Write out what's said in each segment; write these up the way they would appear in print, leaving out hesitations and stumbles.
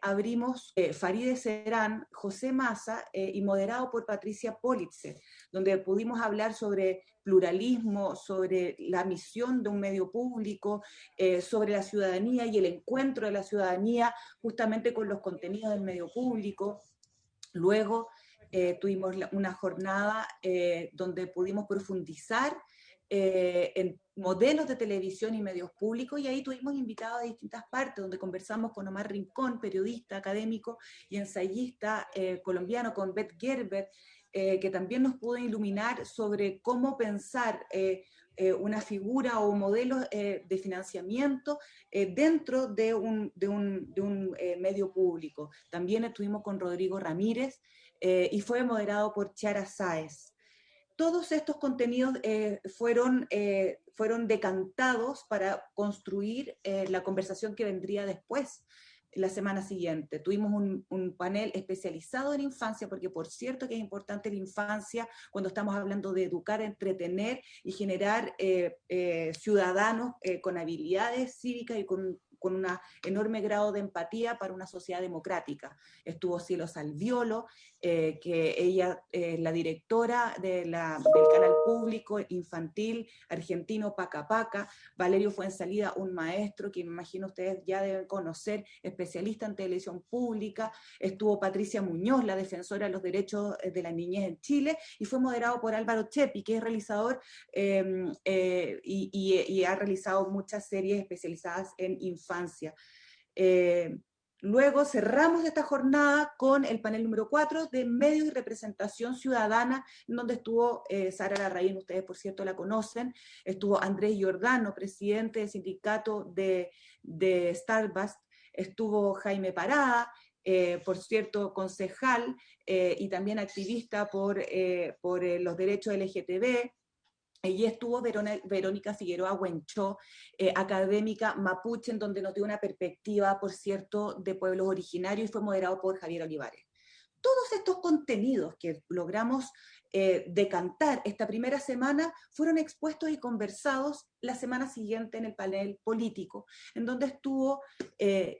abrimos Farideh Serán, José Massa y moderado por Patricia Politzer, donde pudimos hablar sobre pluralismo, sobre la misión de un medio público, sobre la ciudadanía y el encuentro de la ciudadanía justamente con los contenidos del medio público. Luego tuvimos una jornada donde pudimos profundizar en modelos de televisión y medios públicos, y ahí tuvimos invitados de distintas partes, donde conversamos con Omar Rincón, periodista, académico y ensayista colombiano, con Beth Gerber, que también nos pudo iluminar sobre cómo pensar una figura o modelos de financiamiento dentro de un medio público. También estuvimos con Rodrigo Ramírez y fue moderado por Chiara Sáez. Todos estos contenidos fueron decantados para construir la conversación que vendría después, la semana siguiente. Tuvimos un panel especializado en infancia, porque por cierto que es importante la infancia cuando estamos hablando de educar, entretener y generar ciudadanos con habilidades cívicas y con un enorme grado de empatía para una sociedad democrática. Estuvo Cielo Salviolo, que ella es la directora del canal público infantil argentino Paca Paca. Valerio Fuenzalida, un maestro que me imagino ustedes ya deben conocer, especialista en televisión pública. Estuvo Patricia Muñoz, la defensora de los derechos de la niñez en Chile, y fue moderado por Álvaro Chepi, que es realizador y ha realizado muchas series especializadas en infancia. Luego cerramos esta jornada con el panel número 4 de medios y representación ciudadana, en donde estuvo Sara Larraín, ustedes por cierto la conocen, estuvo Andrés Giordano, presidente del sindicato de Starbucks, estuvo Jaime Parada, por cierto concejal y también activista por los derechos LGTB. Allí estuvo Verónica Figueroa Huenchó, académica mapuche, en donde nos dio una perspectiva, por cierto, de pueblos originarios, y fue moderado por Javier Olivares. Todos estos contenidos que logramos decantar esta primera semana fueron expuestos y conversados la semana siguiente en el panel político, en donde estuvo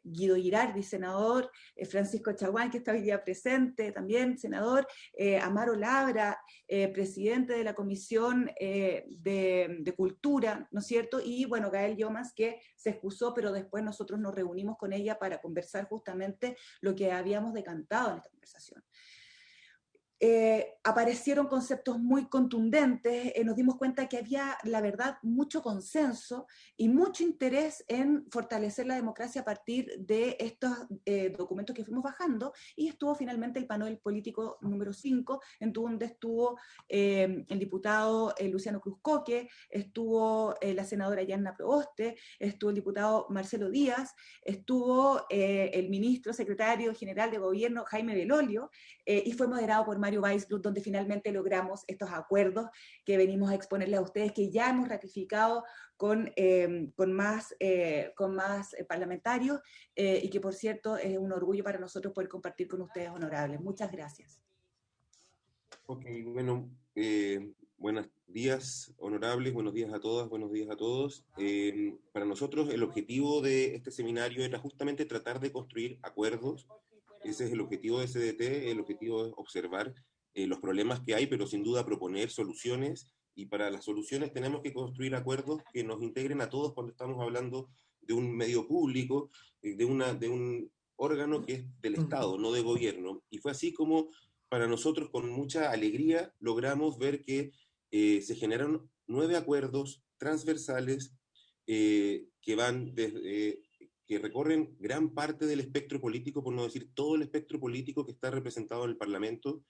Guido Girardi, senador, Francisco Chaguán, que está hoy día presente, también senador, Amaro Labra, presidente de la Comisión de Cultura, ¿no es cierto? Y bueno, Gael Yomas, que se excusó, pero después nosotros nos reunimos con ella para conversar justamente lo que habíamos decantado en esta conversación. Aparecieron conceptos muy contundentes, nos dimos cuenta que había, la verdad, mucho consenso y mucho interés en fortalecer la democracia a partir de estos documentos que fuimos bajando, y estuvo finalmente el panel político número 5, en donde estuvo el diputado Luciano Cruzcoque, estuvo la senadora Yanna Proboste, estuvo el diputado Marcelo Díaz, estuvo el ministro secretario general de gobierno Jaime Belolio, y fue moderado por Mario Weisblut, donde finalmente logramos estos acuerdos que venimos a exponerles a ustedes, que ya hemos ratificado con más parlamentarios, y que por cierto es un orgullo para nosotros poder compartir con ustedes, honorables. Muchas gracias. Ok, bueno, buenos días, honorables, buenos días a todas, buenos días a todos. Para nosotros el objetivo de este seminario era justamente tratar de construir acuerdos. Ese es el objetivo de CDT, el objetivo es observar los problemas que hay, pero sin duda proponer soluciones, y para las soluciones tenemos que construir acuerdos que nos integren a todos cuando estamos hablando de un medio público, de un órgano que es del Estado, no de gobierno. Y fue así como para nosotros, con mucha alegría, logramos ver que se generaron 9 acuerdos transversales que van desde que recorren gran parte del espectro político, por no decir todo el espectro político que está representado en el Parlamento,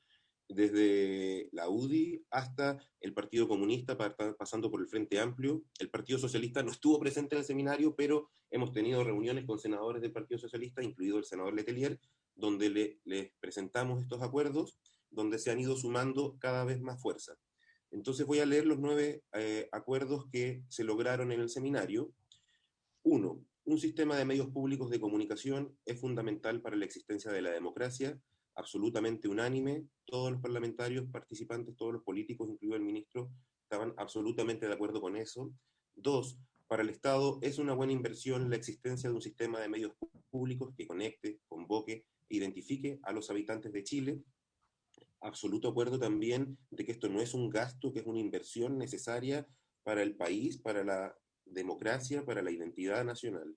desde la UDI hasta el Partido Comunista, pasando por el Frente Amplio. El Partido Socialista no estuvo presente en el seminario, pero hemos tenido reuniones con senadores del Partido Socialista, incluido el senador Letelier, donde les presentamos estos acuerdos, donde se han ido sumando cada vez más fuerza. Entonces voy a leer los 9 acuerdos que se lograron en el seminario. 1. Un sistema de medios públicos de comunicación es fundamental para la existencia de la democracia, absolutamente unánime. Todos los parlamentarios participantes, todos los políticos, incluido el ministro, estaban absolutamente de acuerdo con eso. 2. Para el Estado es una buena inversión la existencia de un sistema de medios públicos que conecte, convoque e identifique a los habitantes de Chile. Absoluto acuerdo también de que esto no es un gasto, que es una inversión necesaria para el país, para la democracia, para la identidad nacional.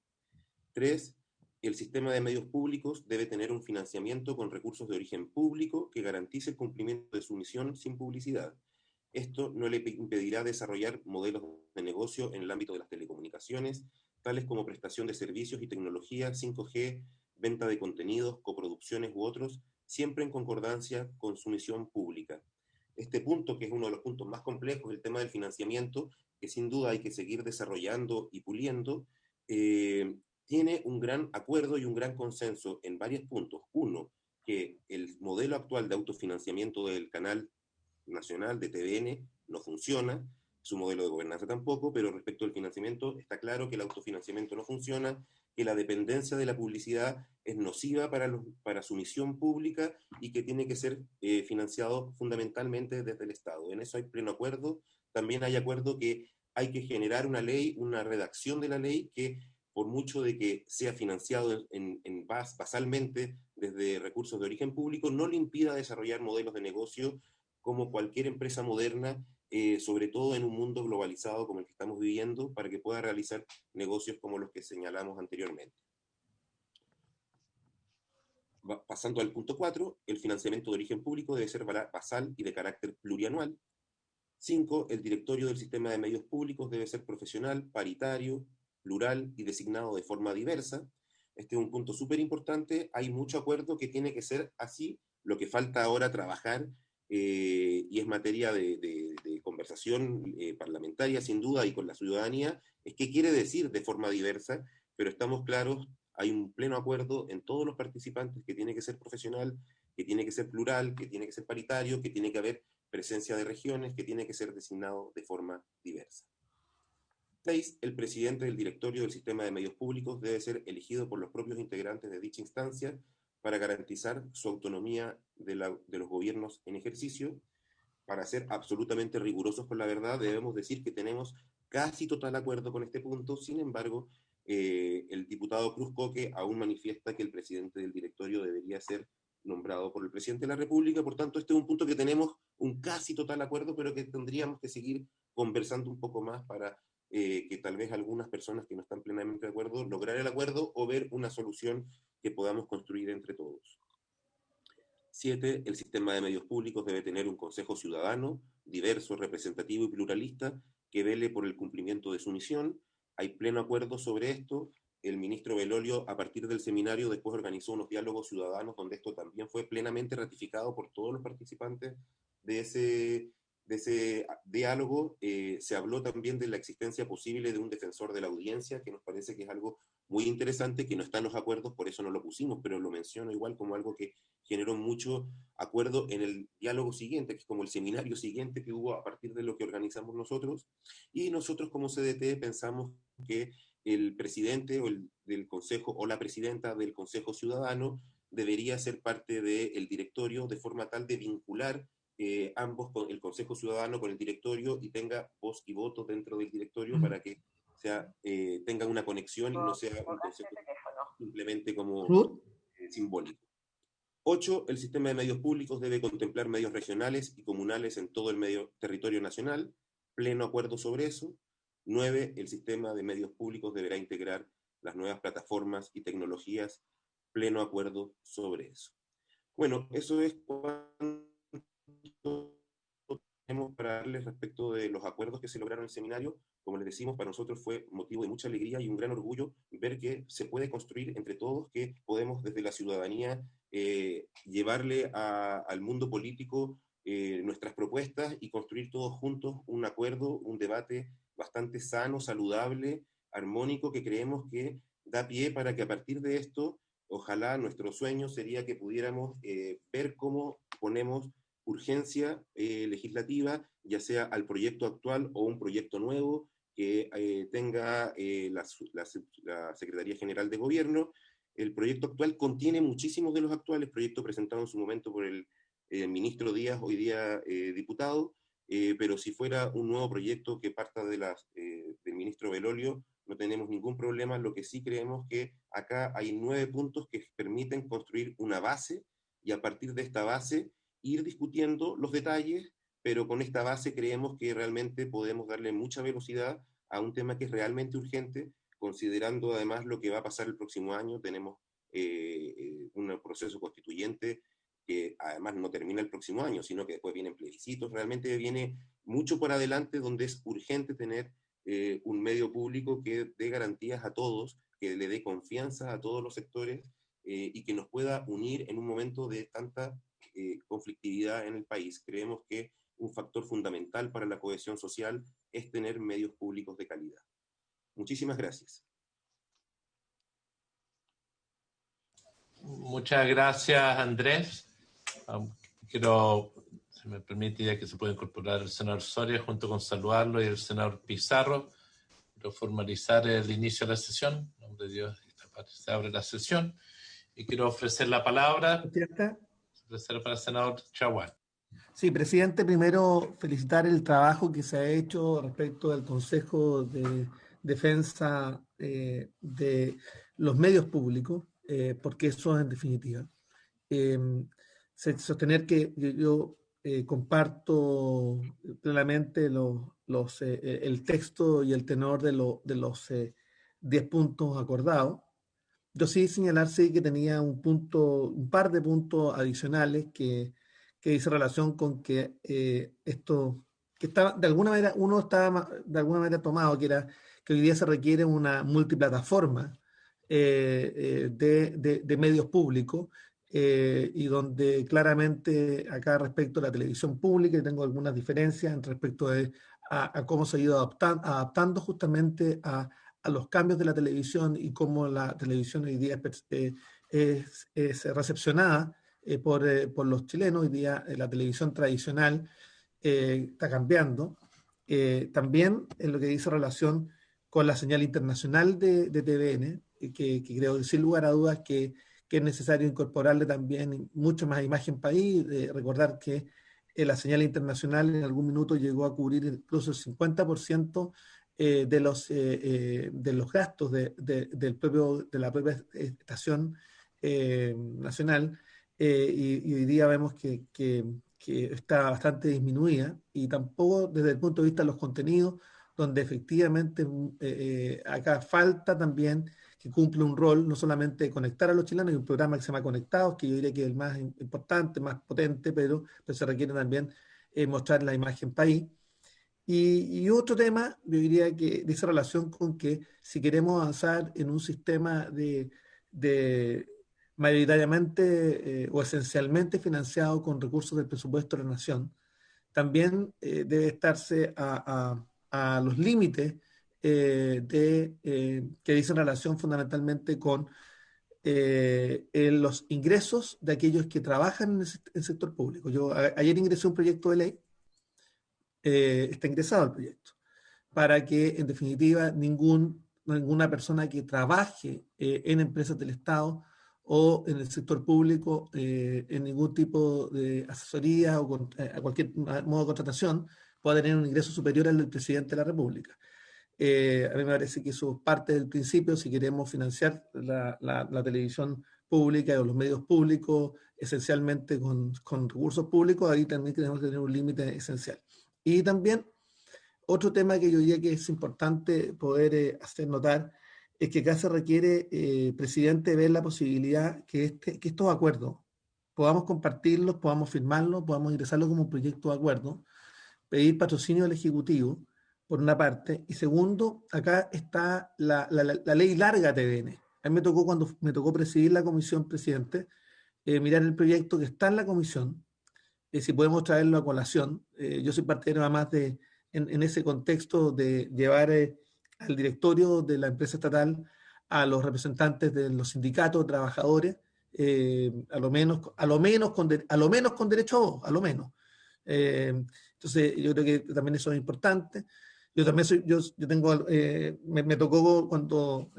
3. El sistema de medios públicos debe tener un financiamiento con recursos de origen público que garantice el cumplimiento de su misión sin publicidad. Esto no le impedirá desarrollar modelos de negocio en el ámbito de las telecomunicaciones, tales como prestación de servicios y tecnología, 5G, venta de contenidos, coproducciones u otros, siempre en concordancia con su misión pública. Este punto, que es uno de los puntos más complejos, el tema del financiamiento, que sin duda hay que seguir desarrollando y puliendo, tiene un gran acuerdo y un gran consenso en varios puntos. Uno, que el modelo actual de autofinanciamiento del canal nacional de TVN no funciona, su modelo de gobernanza tampoco, pero respecto al financiamiento está claro que el autofinanciamiento no funciona, que la dependencia de la publicidad es nociva para su misión pública y que tiene que ser financiado fundamentalmente desde el Estado. En eso hay pleno acuerdo. También hay acuerdo que hay que generar una ley, una redacción de la ley que por mucho de que sea financiado basalmente desde recursos de origen público, no le impida desarrollar modelos de negocio como cualquier empresa moderna, sobre todo en un mundo globalizado como el que estamos viviendo, para que pueda realizar negocios como los que señalamos anteriormente. Pasando al punto 4, el financiamiento de origen público debe ser basal y de carácter plurianual. 5. El directorio del sistema de medios públicos debe ser profesional, paritario, plural y designado de forma diversa. Este es un punto súper importante. Hay mucho acuerdo que tiene que ser así. Lo que falta ahora trabajar, y es materia de conversación parlamentaria, sin duda, y con la ciudadanía, es qué quiere decir de forma diversa, pero estamos claros, hay un pleno acuerdo en todos los participantes que tiene que ser profesional, que tiene que ser plural, que tiene que ser paritario, que tiene que haber presencia de regiones, que tiene que ser designado de forma diversa. 6. El presidente del directorio del sistema de medios públicos debe ser elegido por los propios integrantes de dicha instancia para garantizar su autonomía de los gobiernos en ejercicio. Para ser absolutamente rigurosos con la verdad, debemos decir que tenemos casi total acuerdo con este punto. Sin embargo, el diputado Cruz Coque aún manifiesta que el presidente del directorio debería ser nombrado por el presidente de la República. Por tanto, este es un punto que tenemos un casi total acuerdo, pero que tendríamos que seguir conversando un poco más para que tal vez algunas personas que no están plenamente de acuerdo lograr el acuerdo o ver una solución que podamos construir entre todos. 7. El sistema de medios públicos debe tener un consejo ciudadano, diverso, representativo y pluralista, que vele por el cumplimiento de su misión. Hay pleno acuerdo sobre esto. El ministro Belolio, a partir del seminario, después organizó unos diálogos ciudadanos donde esto también fue plenamente ratificado por todos los participantes de ese diálogo. Se habló también de la existencia posible de un defensor de la audiencia, que nos parece que es algo muy interesante, que no está en los acuerdos, por eso no lo pusimos, pero lo menciono igual como algo que generó mucho acuerdo en el diálogo siguiente, que es como el seminario siguiente que hubo a partir de lo que organizamos nosotros, y nosotros como CDT pensamos que el presidente del Consejo o la presidenta del Consejo Ciudadano debería ser parte del directorio de forma tal de vincular ambos, con el Consejo Ciudadano con el directorio, y tenga voz y voto dentro del directorio para que tenga una conexión y no sea un consejo simplemente como Ruth, simbólico. 8. El sistema de medios públicos debe contemplar medios regionales y comunales en todo el territorio nacional. Pleno acuerdo sobre eso. 9. El sistema de medios públicos deberá integrar las nuevas plataformas y tecnologías. Pleno acuerdo sobre eso. Bueno, eso es cuanto tenemos para darles respecto de los acuerdos que se lograron en el seminario. Como les decimos, para nosotros fue motivo de mucha alegría y un gran orgullo ver que se puede construir entre todos, que podemos desde la ciudadanía llevarle al mundo político nuestras propuestas y construir todos juntos un acuerdo, un debate bastante sano, saludable, armónico, que creemos que da pie para que a partir de esto, ojalá nuestro sueño sería que pudiéramos ver cómo ponemos urgencia legislativa, ya sea al proyecto actual o un proyecto nuevo que tenga la Secretaría General de Gobierno. El proyecto actual contiene muchísimos de los actuales, proyecto presentado en su momento por el ministro Díaz, hoy día diputado, pero si fuera un nuevo proyecto que parta del ministro Belolio, no tenemos ningún problema. Lo que sí creemos que acá hay 9 puntos que permiten construir una base y a partir de esta base ir discutiendo los detalles, pero con esta base creemos que realmente podemos darle mucha velocidad a un tema que es realmente urgente, considerando además lo que va a pasar el próximo año. Tenemos un proceso constituyente que además no termina el próximo año, sino que después vienen plebiscitos. Realmente viene mucho por adelante donde es urgente tener un medio público que dé garantías a todos, que le dé confianza a todos los sectores y que nos pueda unir en un momento de tanta conflictividad en el país. Creemos que un factor fundamental para la cohesión social es tener medios públicos de calidad. Muchísimas gracias. Muchas gracias, Andrés. Quiero, si me permite, ya que se puede incorporar el senador Soria junto con saludarlo y el senador Pizarro, quiero formalizar el inicio de la sesión. En nombre de Dios, se abre la sesión y quiero ofrecer la palabra. Ofrecer para el senador Chaguán. Sí, presidente, primero felicitar el trabajo que se ha hecho respecto del Consejo de Defensa de los Medios Públicos, porque eso es en definitiva. Sostener que yo comparto plenamente el texto y el tenor de los 10 puntos acordados. Yo sí señalar que tenía un par de puntos adicionales que dice relación con que esto, que está de alguna manera, uno estaba de alguna manera tomado, que era que hoy día se requiere una multiplataforma de medios públicos, y donde claramente acá respecto a la televisión pública tengo algunas diferencias respecto a cómo se ha ido adaptando justamente a los cambios de la televisión y cómo la televisión hoy día es recepcionada por los chilenos. Hoy día la televisión tradicional está cambiando. También en lo que dice relación con la señal internacional de TVN, que creo que sin lugar a dudas que es necesario incorporarle también mucho más imagen país. Recordar que la señal internacional en algún minuto llegó a cubrir incluso el 50% de los gastos de la propia estación nacional, y hoy día vemos que está bastante disminuida, y tampoco desde el punto de vista de los contenidos, donde efectivamente acá falta también que cumple un rol no solamente de conectar a los chilenos. Hay un programa que se llama Conectados, que yo diría que es el más importante, más potente, pero se requiere también mostrar la imagen país. Y otro tema, yo diría que dice relación con que si queremos avanzar en un sistema de mayoritariamente o esencialmente financiado con recursos del presupuesto de la nación, también debe estarse a los límites que dicen relación fundamentalmente con los ingresos de aquellos que trabajan en el sector público. Yo ayer ingresé un proyecto de ley, está ingresado el proyecto, para que en definitiva ninguna persona que trabaje en empresas del Estado o en el sector público, en ningún tipo de asesoría o a cualquier modo de contratación, pueda tener un ingreso superior al del presidente de la República. A mí me parece que eso es parte del principio. Si queremos financiar la televisión pública o los medios públicos esencialmente con recursos públicos, ahí también tenemos que tener un límite esencial. Y también otro tema que yo diría que es importante poder hacer notar es que acá se requiere, presidente, ver la posibilidad que estos acuerdos podamos compartirlos, podamos firmarlos, podamos ingresarlos como un proyecto de acuerdo, pedir patrocinio del Ejecutivo, por una parte, y segundo, acá está la ley larga TVN. A mí me tocó, cuando me tocó presidir la comisión, presidente, mirar el proyecto que está en la comisión, si podemos traerlo a colación. Yo soy partidario además en ese contexto de llevar al directorio de la empresa estatal a los representantes de los sindicatos, trabajadores, a lo menos con derecho a voz, a lo menos. Entonces, yo creo que también eso es importante. Yo también tengo, me tocó cuando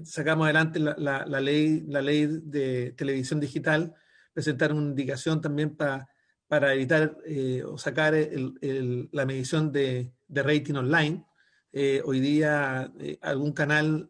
sacamos adelante la ley de televisión digital, presentar una indicación también para evitar o sacar la medición de rating online, hoy día algún canal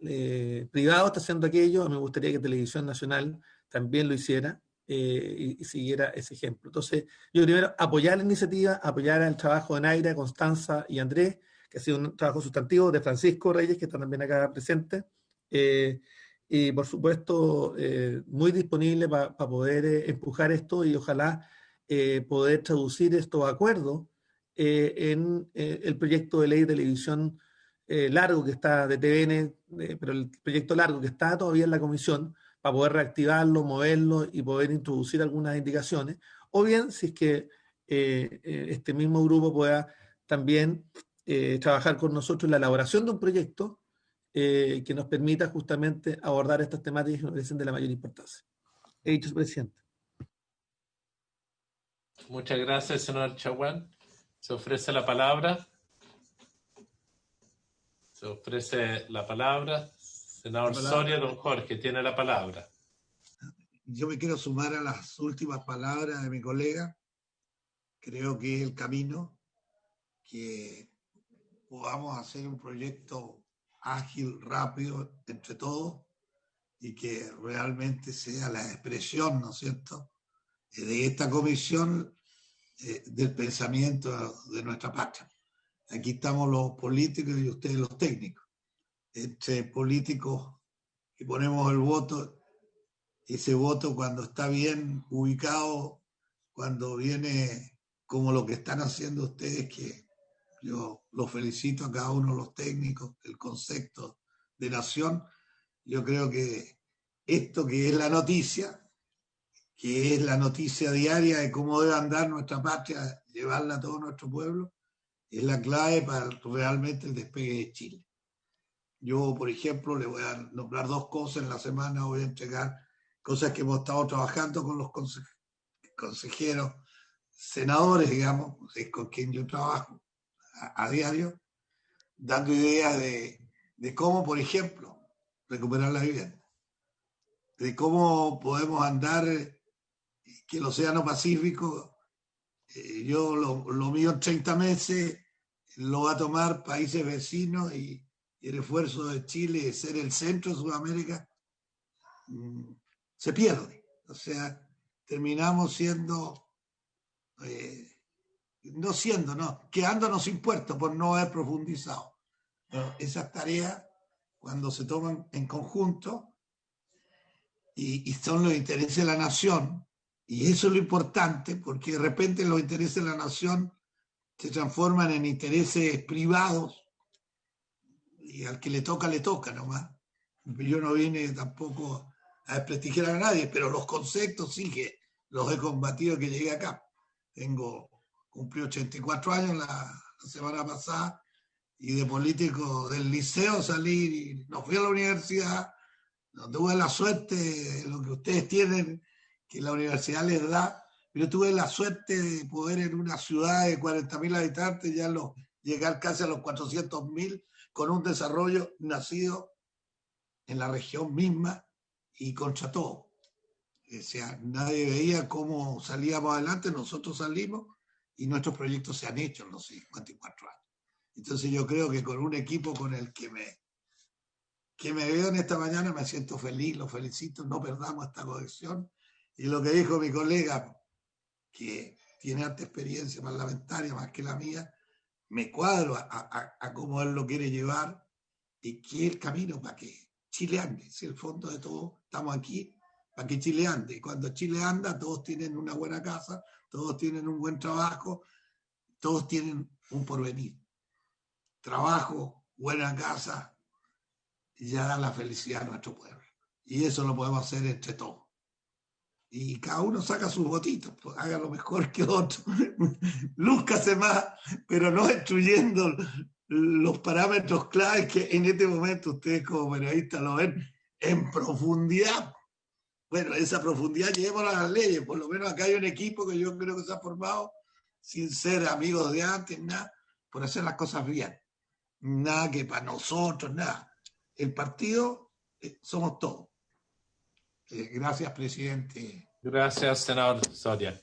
privado está haciendo aquello. Me gustaría que Televisión Nacional también lo hiciera y siguiera ese ejemplo. Entonces, yo primero apoyar la iniciativa, apoyar el trabajo de Naira, Constanza y Andrés, que ha sido un trabajo sustantivo, de Francisco Reyes, que está también acá presente, y por supuesto muy disponible para poder empujar esto y ojalá poder traducir estos acuerdos en el proyecto de ley de televisión largo que está de TVN, pero el proyecto largo que está todavía en la comisión, para poder reactivarlo, moverlo y poder introducir algunas indicaciones, o bien si es que este mismo grupo pueda también trabajar con nosotros en la elaboración de un proyecto que nos permita justamente abordar estas temáticas que nos parecen de la mayor importancia. He dicho, presidente. Muchas gracias, senador Chaguán. Se ofrece la palabra. Se ofrece la palabra. Senador Soria, don Jorge, tiene la palabra. Yo me quiero sumar a las últimas palabras de mi colega. Creo que es el camino, que podamos hacer un proyecto ágil, rápido, entre todos, y que realmente sea la expresión, ¿no es cierto?, de esta comisión del pensamiento de nuestra patria. Aquí estamos los políticos y ustedes los técnicos. Entre políticos que ponemos el voto, ese voto cuando está bien ubicado, cuando viene como lo que están haciendo ustedes, que yo los felicito a cada uno de los técnicos, el concepto de nación, yo creo que esto que es la noticia diaria de cómo debe andar nuestra patria, llevarla a todo nuestro pueblo, es la clave para realmente el despegue de Chile. Yo, por ejemplo, le voy a nombrar dos cosas en la semana, voy a entregar cosas que hemos estado trabajando con los consejeros, senadores, digamos, es con quien yo trabajo a diario, dando ideas de cómo, por ejemplo, recuperar la vivienda, de cómo podemos andar, que el Océano Pacífico, yo lo mío en 30 meses, lo va a tomar países vecinos y el esfuerzo de Chile de ser el centro de Sudamérica se pierde. O sea, terminamos quedándonos sin puerto por no haber profundizado. Pero esas tareas, cuando se toman en conjunto y son los intereses de la nación, y eso es lo importante, porque de repente los intereses de la nación se transforman en intereses privados y al que le toca nomás. Yo no vine tampoco a desprestigiar a nadie, pero los conceptos sí que los he combatido que llegué acá. Cumplí 84 años la semana pasada y de político del liceo salí y no fui a la universidad, no tuve la suerte de lo que ustedes tienen, que la universidad les da, pero tuve la suerte de poder en una ciudad de 40.000 habitantes llegar casi a los 400.000 con un desarrollo nacido en la región misma y contra todo. O sea, nadie veía cómo salíamos adelante, nosotros salimos y nuestros proyectos se han hecho en los 54 años. Entonces yo creo que con un equipo con el que me veo en esta mañana me siento feliz, lo felicito, no perdamos esta cohesión. Y lo que dijo mi colega, que tiene alta experiencia parlamentaria más que la mía, me cuadro a cómo él lo quiere llevar y que es el camino para que Chile ande. Si el fondo de todo, estamos aquí para que Chile ande. Y cuando Chile anda, todos tienen una buena casa, todos tienen un buen trabajo, todos tienen un porvenir. Trabajo, buena casa, ya da la felicidad a nuestro pueblo. Y eso lo podemos hacer entre todos. Y cada uno saca sus votitos, pues haga lo mejor que otro, lúzcase más, pero no destruyendo los parámetros claves que en este momento ustedes como periodistas lo ven en profundidad. Bueno, esa profundidad llevémosla a las leyes, por lo menos acá hay un equipo que yo creo que se ha formado sin ser amigos de antes, nada, por hacer las cosas bien. Nada que para nosotros, nada. El partido somos todos. Gracias, presidente. Gracias, senador Soria.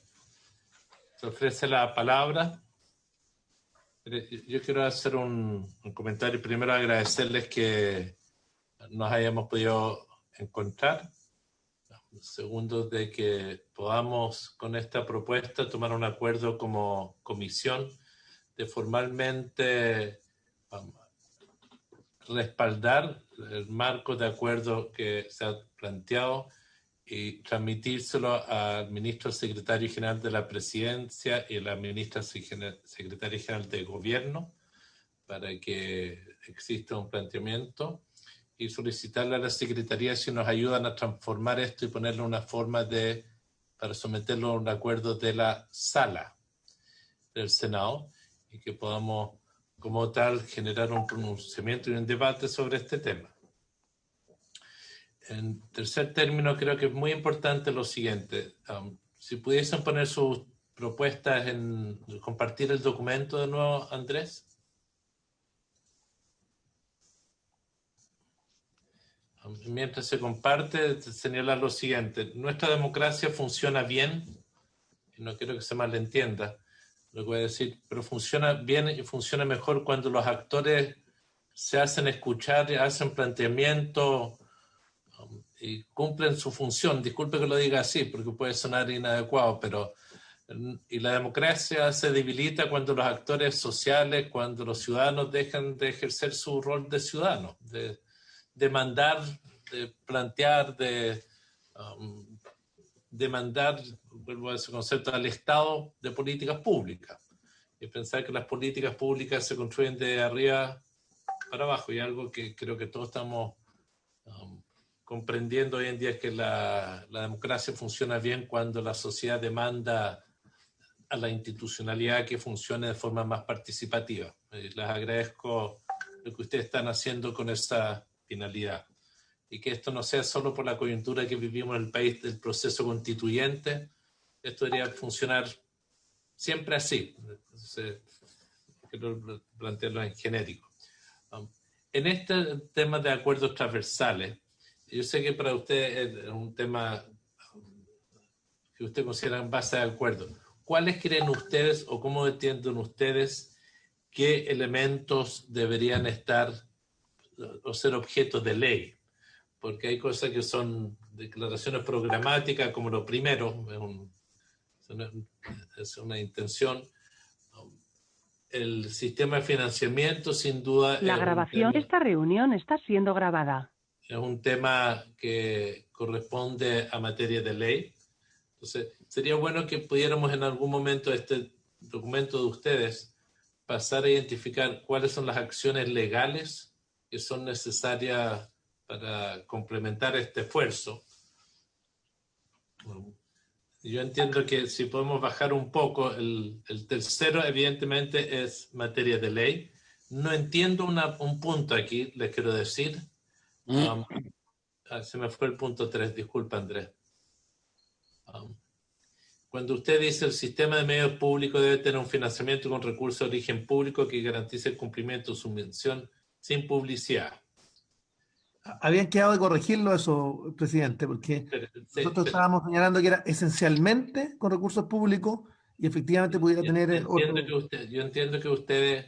Se ofrece la palabra. Yo quiero hacer un comentario. Primero, agradecerles que nos hayamos podido encontrar. Segundo, de que podamos con esta propuesta tomar un acuerdo como comisión de formalmente respaldar el marco de acuerdo que se ha planteado y transmitírselo al ministro secretario general de la Presidencia y a la ministra secretaria general de Gobierno para que exista un planteamiento y solicitarle a la Secretaría si nos ayudan a transformar esto y ponerle una forma para someterlo a un acuerdo de la sala del Senado y que podamos como tal generar un pronunciamiento y un debate sobre este tema. En tercer término, creo que es muy importante lo siguiente. Si pudiesen poner sus propuestas en compartir el documento de nuevo, Andrés. Mientras se comparte, señalar lo siguiente. Nuestra democracia funciona bien, y no quiero que se malentienda lo que voy a decir, pero funciona bien y funciona mejor cuando los actores se hacen escuchar, hacen planteamiento y cumplen su función. Disculpe que lo diga así, porque puede sonar inadecuado, pero y la democracia se debilita cuando los actores sociales, cuando los ciudadanos dejan de ejercer su rol de ciudadanos, de demandar, de plantear, de demandar, vuelvo a ese concepto, al Estado de políticas públicas. Y pensar que las políticas públicas se construyen de arriba para abajo, y algo que creo que todos estamos comprendiendo hoy en día es que la democracia funciona bien cuando la sociedad demanda a la institucionalidad que funcione de forma más participativa. Les agradezco lo que ustedes están haciendo con esa finalidad. Y que esto no sea solo por la coyuntura que vivimos en el país del proceso constituyente. Esto debería funcionar siempre así. Entonces, quiero plantearlo en genérico. En este tema de acuerdos transversales, yo sé que para usted es un tema que usted considera en base de acuerdo. ¿Cuáles creen ustedes o cómo entienden ustedes qué elementos deberían estar o ser objeto de ley? Porque hay cosas que son declaraciones programáticas, como lo primero, es una intención. El sistema de financiamiento, sin duda, La grabación de esta reunión está siendo grabada. Es un tema que corresponde a materia de ley. Entonces, sería bueno que pudiéramos en algún momento este documento de ustedes pasar a identificar cuáles son las acciones legales que son necesarias para complementar este esfuerzo. Yo entiendo que si podemos bajar un poco, el tercero evidentemente es materia de ley. No entiendo un punto aquí, les quiero decir. Se me fue el punto 3, disculpa Andrés. Cuando usted dice el sistema de medios públicos debe tener un financiamiento con recursos de origen público que garantice el cumplimiento de su misión sin publicidad. Habían quedado de corregirlo eso, presidente, porque nosotros estábamos señalando que era esencialmente con recursos públicos y efectivamente pudiera tener yo entiendo que ustedes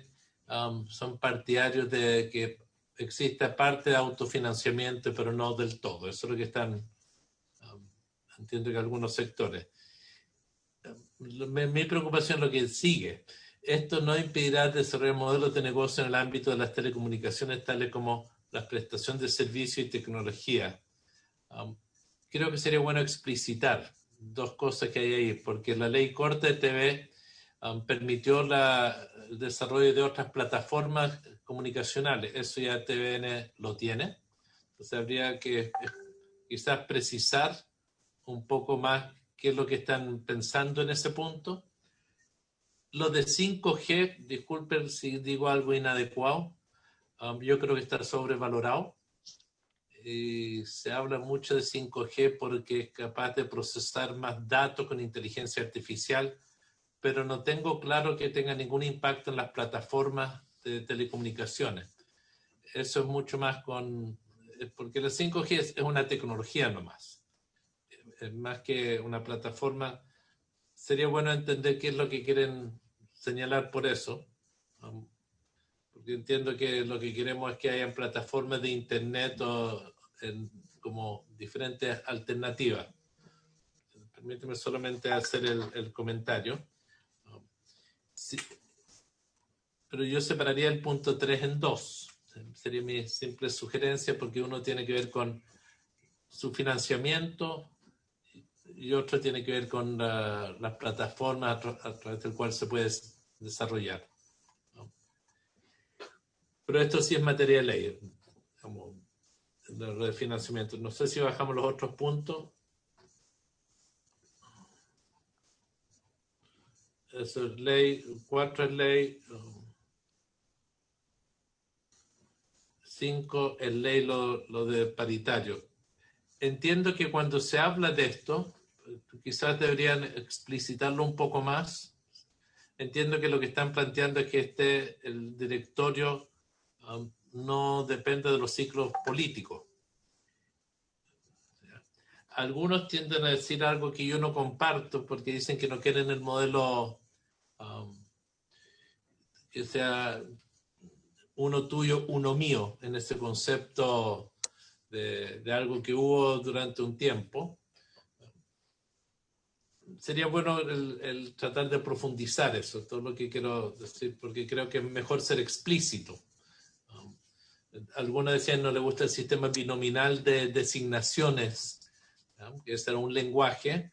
son partidarios de que exista parte de autofinanciamiento, pero no del todo. Eso es lo que están, entiendo que algunos sectores. Mi preocupación es lo que sigue. Esto no impedirá desarrollar modelos de negocio en el ámbito de las telecomunicaciones, tales como la prestación de servicios y tecnología. Creo que sería bueno explicitar dos cosas que hay ahí, porque la ley corta de TV permitió el desarrollo de otras plataformas comunicacionales. Eso ya TVN lo tiene. Entonces habría que quizás precisar un poco más qué es lo que están pensando en ese punto. Lo de 5G, disculpen si digo algo inadecuado, yo creo que está sobrevalorado. Y se habla mucho de 5G porque es capaz de procesar más datos con inteligencia artificial, pero no tengo claro que tenga ningún impacto en las plataformas de telecomunicaciones. Eso es mucho más porque la 5G es una tecnología nomás. Es más que una plataforma. Sería bueno entender qué es lo que quieren señalar por eso. Porque entiendo que lo que queremos es que hayan plataformas de internet como diferentes alternativas. Permíteme solamente hacer el comentario. Sí, pero yo separaría el punto 3 en dos. Sería mi simple sugerencia, porque uno tiene que ver con su financiamiento y otro tiene que ver con las plataformas a través del cual se puede desarrollar, ¿no? Pero esto sí es materia de ley, como de financiamiento. No sé si bajamos los otros puntos. Eso es ley, 4 es ley, 5 es ley lo de paritario. Entiendo que cuando se habla de esto, quizás deberían explicitarlo un poco más. Entiendo que lo que están planteando es que el directorio no depende de los ciclos políticos. Algunos tienden a decir algo que yo no comparto, porque dicen que no quieren el modelo que sea uno tuyo, uno mío, en ese concepto de algo que hubo durante un tiempo. Sería bueno el tratar de profundizar eso, todo lo que quiero decir, porque creo que es mejor ser explícito. Algunos decían no le gusta el sistema binominal de designaciones, ¿no? Que ese era un lenguaje.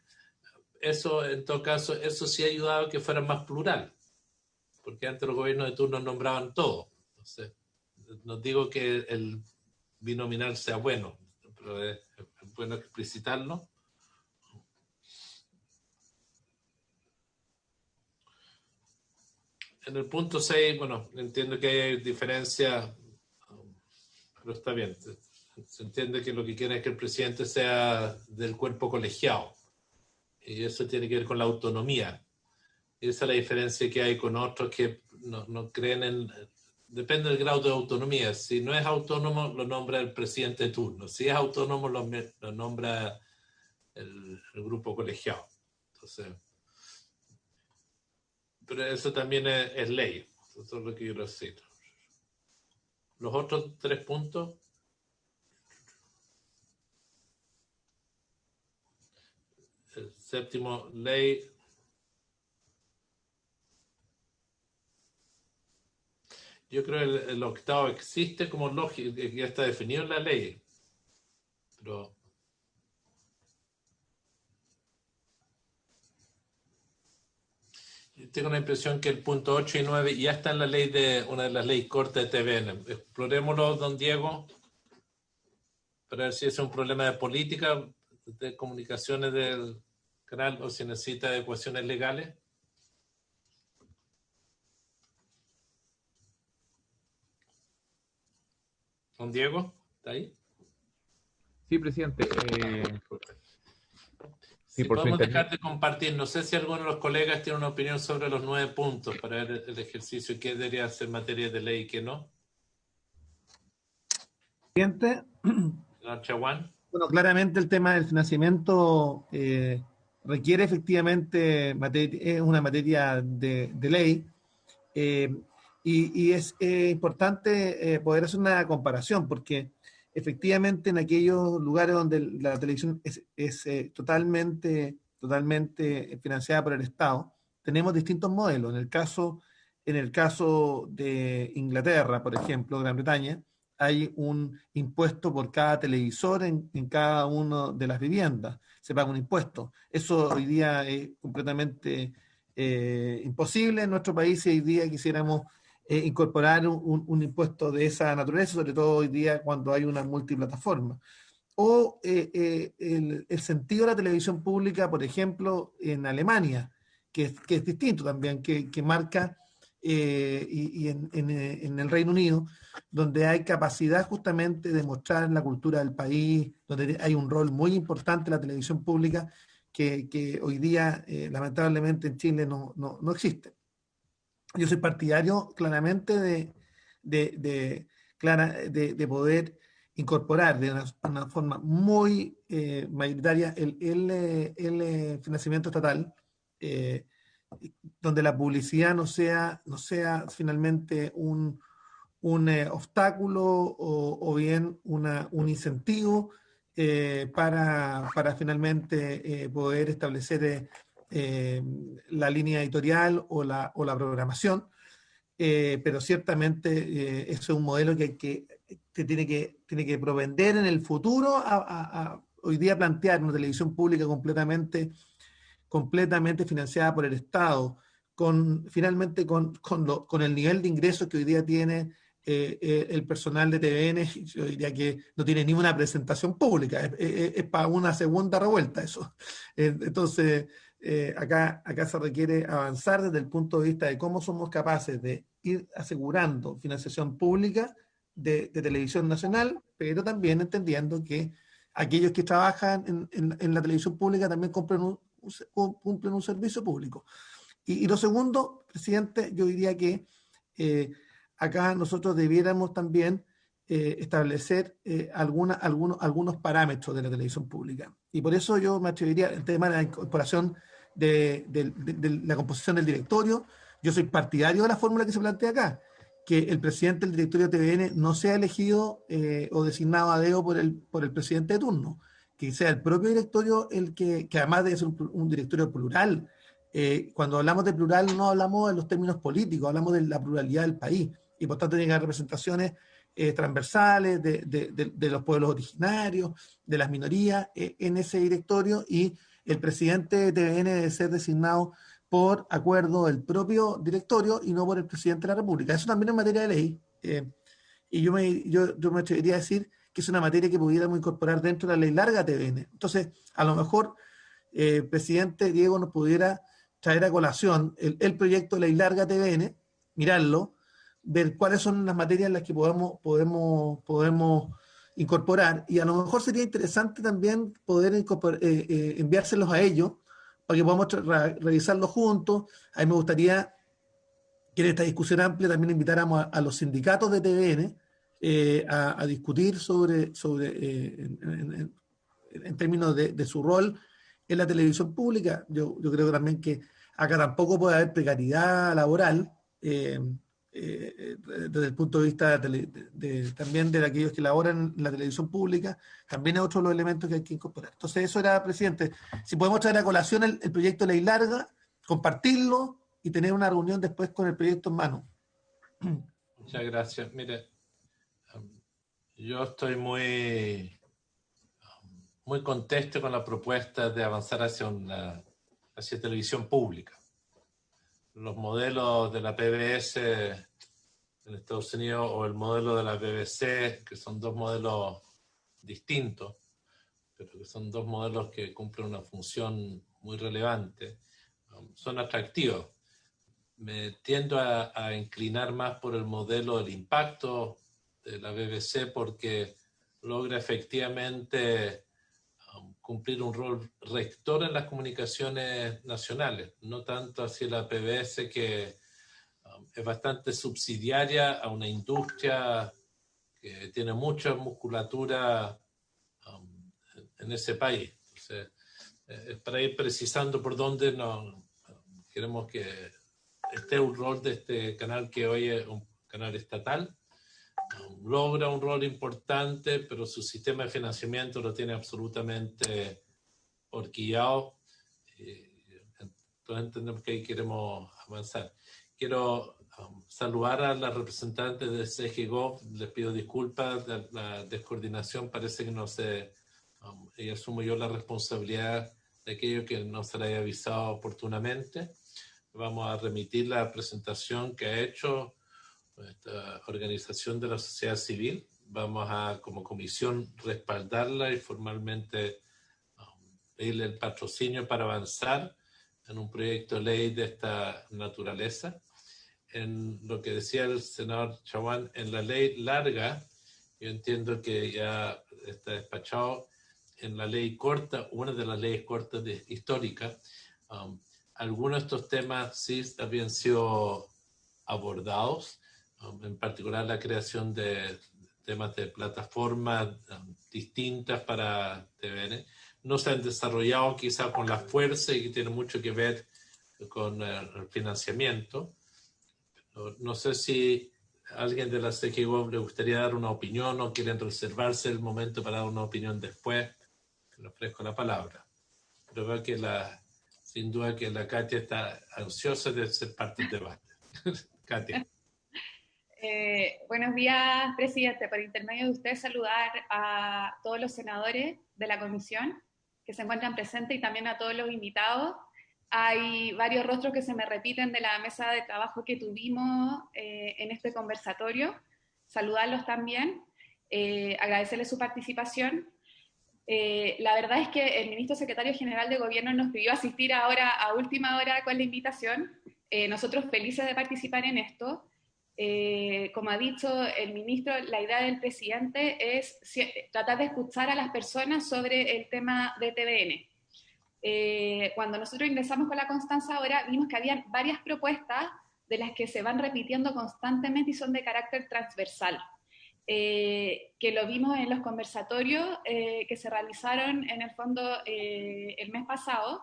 Eso, en todo caso, eso sí ha ayudado a que fuera más plural, porque antes los gobiernos de turno nombraban todo. Entonces, no digo que el binominal sea bueno, pero es bueno explicitarlo. En el punto 6, bueno, entiendo que hay diferencias, pero está bien. Se entiende que lo que quieren es que el presidente sea del cuerpo colegiado. Y eso tiene que ver con la autonomía. Y esa es la diferencia que hay con otros que no creen en... Depende del grado de autonomía. Si no es autónomo, lo nombra el presidente de turno. Si es autónomo, lo nombra el grupo colegiado. Entonces... Pero eso también es ley. Eso es lo que quiero decir. Los otros 3 puntos. El séptimo, ley. Yo creo que el octavo existe como lógico, que ya está definido en la ley. Pero tengo la impresión que el punto 8 y 9 ya está en la ley una de las leyes cortas de TVN. Explorémoslo, don Diego, para ver si es un problema de política, de comunicaciones del canal o si necesita ecuaciones legales. Don Diego, ¿está ahí? Sí, presidente. Si por podemos su dejar de compartir, no sé si alguno de los colegas tiene una opinión sobre los 9 puntos para ver el ejercicio y qué debería ser materia de ley y qué no. Presidente, Señor Chaguán. bueno, claramente el tema del financiamiento requiere efectivamente es una materia de ley y es importante poder hacer una comparación porque efectivamente en aquellos lugares donde la televisión es totalmente financiada por el Estado, tenemos distintos modelos. En el caso de Inglaterra, por ejemplo, Gran Bretaña, hay un impuesto por cada televisor en cada una de las viviendas. Se paga un impuesto. Eso hoy día es completamente imposible en nuestro país si hoy día quisiéramos incorporar un impuesto de esa naturaleza, sobre todo hoy día cuando hay una multiplataforma. O el sentido de la televisión pública, por ejemplo, en Alemania, que es distinto también, que marca, y en el Reino Unido, donde hay capacidad justamente de mostrar la cultura del país, donde hay un rol muy importante en la televisión pública que hoy día lamentablemente en Chile no existe. Yo soy partidario claramente de poder incorporar de una forma muy mayoritaria el financiamiento estatal, donde la publicidad no sea finalmente un obstáculo o bien un incentivo para finalmente poder establecer la línea editorial o la programación. Pero ciertamente eso es un modelo que tiene que propender en el futuro a hoy día plantear una televisión pública completamente financiada por el Estado, finalmente con el nivel de ingresos que hoy día tiene el personal de TVN. Yo diría que no tiene ni una presentación pública, es para una segunda revuelta eso. Entonces, acá se requiere avanzar desde el punto de vista de cómo somos capaces de ir asegurando financiación pública de televisión nacional, pero también entendiendo que aquellos que trabajan en la televisión pública también cumplen un servicio público. Y lo segundo, presidente, yo diría que acá nosotros debiéramos también establecer algunos parámetros de la televisión pública. Y por eso yo me atrevería el tema de la incorporación de la composición del directorio. Yo soy partidario de la fórmula que se plantea acá, que el presidente del directorio de TVN no sea elegido o designado a dedo por el presidente de turno, que sea el propio directorio el que además debe ser un directorio plural. Cuando hablamos de plural no hablamos en los términos políticos, hablamos de la pluralidad del país, y por tanto tiene que haber representaciones transversales de los pueblos originarios, de las minorías en ese directorio, y el presidente de TVN debe ser designado por acuerdo del propio directorio y no por el presidente de la República. Eso también es materia de ley, y yo me atrevería a decir que es una materia que pudiéramos incorporar dentro de la ley larga TVN. Entonces, a lo mejor, presidente Diego, nos pudiera traer a colación el proyecto de ley larga TVN, mirarlo, ver cuáles son las materias en las que podemos incorporar, y a lo mejor sería interesante también poder enviárselos a ellos para que podamos revisarlo juntos. A mí me gustaría que en esta discusión amplia también invitáramos a los sindicatos de TVN a discutir sobre en términos de su rol en la televisión pública. Yo creo también que acá tampoco puede haber precariedad laboral desde el punto de vista también de aquellos que laboran en la televisión pública. También es otro de los elementos que hay que incorporar. Entonces eso era, presidente, si podemos traer a colación el proyecto de ley larga, compartirlo y tener una reunión después con el proyecto en mano. Muchas gracias. Mire, yo estoy muy contento con la propuesta de avanzar hacia televisión pública. Los modelos de la PBS en Estados Unidos o el modelo de la BBC, que son dos modelos distintos, pero que son dos modelos que cumplen una función muy relevante, son atractivos. Me tiendo a inclinar más por el modelo del impacto de la BBC porque logra efectivamente cumplir un rol rector en las comunicaciones nacionales, no tanto hacia la PBS, que es bastante subsidiaria a una industria que tiene mucha musculatura en ese país. Entonces, para ir precisando por dónde queremos que esté un rol de este canal, que hoy es un canal estatal, logra un rol importante, pero su sistema de financiamiento lo tiene absolutamente horquillado. Entonces entendemos que ahí queremos avanzar. Quiero saludar a las representantes de CGGov. Les pido disculpas de la descoordinación. Parece que no sé, y asumo yo la responsabilidad de aquello que no se le haya avisado oportunamente. Vamos a remitir la presentación que ha hecho esta organización de la sociedad civil. Vamos a, como comisión, respaldarla y formalmente pedirle el patrocinio para avanzar en un proyecto de ley de esta naturaleza. En lo que decía el senador Chaguán, en la ley larga, yo entiendo que ya está despachado. En la ley corta, una de las leyes cortas históricas, algunos de estos temas sí habían sido abordados, en particular la creación de temas de plataformas distintas para TVN. No se han desarrollado quizá con la fuerza y que tiene mucho que ver con el financiamiento. No sé si a alguien de la CGIGOV le gustaría dar una opinión o quieren reservarse el momento para dar una opinión después. Le ofrezco la palabra. Pero veo que sin duda que la Katia está ansiosa de ser parte del debate. Katia. Buenos días, presidente. Por intermedio de usted, saludar a todos los senadores de la comisión que se encuentran presentes y también a todos los invitados. Hay varios rostros que se me repiten de la mesa de trabajo que tuvimos en este conversatorio. Saludarlos también, agradecerles su participación. La verdad es que el ministro secretario general de Gobierno nos pidió asistir ahora a última hora con la invitación. Nosotros felices de participar en esto. Como ha dicho el ministro, la idea del presidente es tratar de escuchar a las personas sobre el tema de TVN. Cuando nosotros ingresamos con la Constanza ahora, vimos que había varias propuestas de las que se van repitiendo constantemente y son de carácter transversal. Que lo vimos en los conversatorios que se realizaron en el fondo el mes pasado,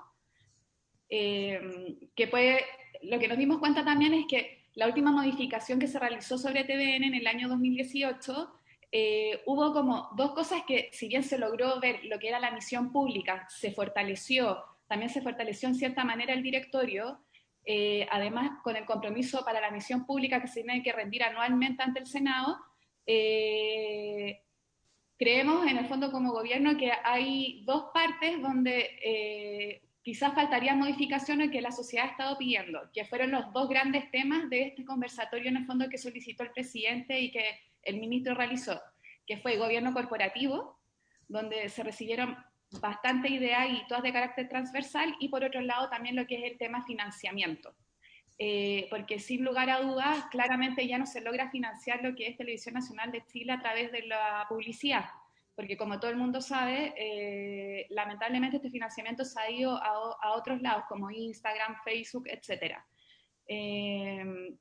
lo que nos dimos cuenta también es que la última modificación que se realizó sobre TVN en el año 2018, hubo como dos cosas que, si bien se logró ver lo que era la misión pública, se fortaleció, también se fortaleció en cierta manera el directorio, además con el compromiso para la misión pública que se tiene que rendir anualmente ante el Senado. Creemos en el fondo como gobierno que hay dos partes donde quizás faltarían modificaciones que la sociedad ha estado pidiendo, que fueron los dos grandes temas de este conversatorio en el fondo que solicitó el presidente y que el ministro realizó, que fue gobierno corporativo, donde se recibieron bastantes ideas y todas de carácter transversal, y por otro lado también lo que es el tema financiamiento. Porque sin lugar a dudas, claramente ya no se logra financiar lo que es Televisión Nacional de Chile a través de la publicidad, porque como todo el mundo sabe, lamentablemente este financiamiento se ha ido a otros lados, como Instagram, Facebook, etc. El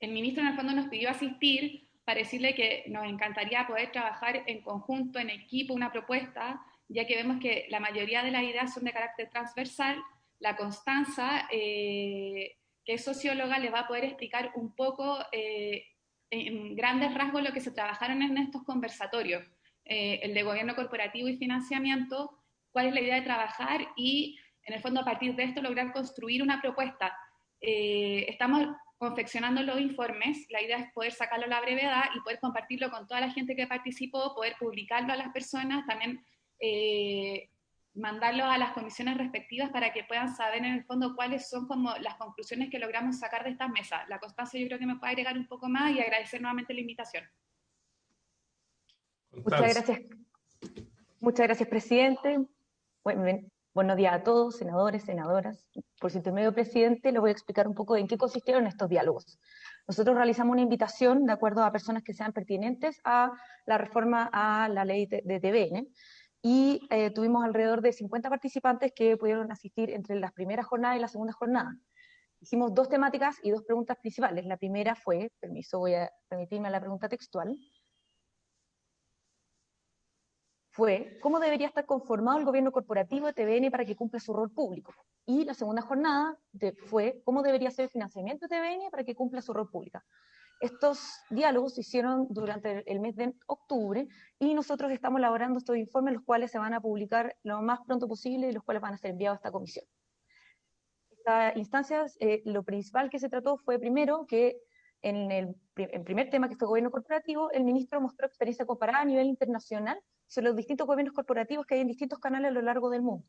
ministro en el fondo nos pidió asistir para decirle que nos encantaría poder trabajar en conjunto, en equipo, una propuesta, ya que vemos que la mayoría de las ideas son de carácter transversal. La Constanza, que es socióloga, le va a poder explicar un poco en grandes rasgos lo que se trabajaron en estos conversatorios, el de gobierno corporativo y financiamiento, cuál es la idea de trabajar y en el fondo a partir de esto lograr construir una propuesta. Estamos confeccionando los informes, la idea es poder sacarlo a la brevedad y poder compartirlo con toda la gente que participó, poder publicarlo a las personas, también mandarlo a las comisiones respectivas para que puedan saber en el fondo cuáles son como las conclusiones que logramos sacar de estas mesas. La Constanza yo creo que me puede agregar un poco más y agradecer nuevamente la invitación. Muchas gracias, presidente. Buenos días a todos, senadores, senadoras. Por su intermedio, presidente, les voy a explicar un poco en qué consistieron estos diálogos. Nosotros realizamos una invitación de acuerdo a personas que sean pertinentes a la reforma a la ley de TVN, y tuvimos alrededor de 50 participantes que pudieron asistir entre la primera jornada y la segunda jornada. Hicimos dos temáticas y dos preguntas principales. La primera fue, permiso, voy a remitirme a la pregunta textual, fue cómo debería estar conformado el gobierno corporativo de TVN para que cumpla su rol público. Y la segunda jornada fue cómo debería ser el financiamiento de TVN para que cumpla su rol público. Estos diálogos se hicieron durante el mes de octubre y nosotros estamos elaborando estos informes, los cuales se van a publicar lo más pronto posible y los cuales van a ser enviados a esta comisión. Esta instancia, lo principal que se trató fue primero que en el primer tema, que fue gobierno corporativo, el ministro mostró experiencia comparada a nivel internacional sobre los distintos gobiernos corporativos que hay en distintos canales a lo largo del mundo,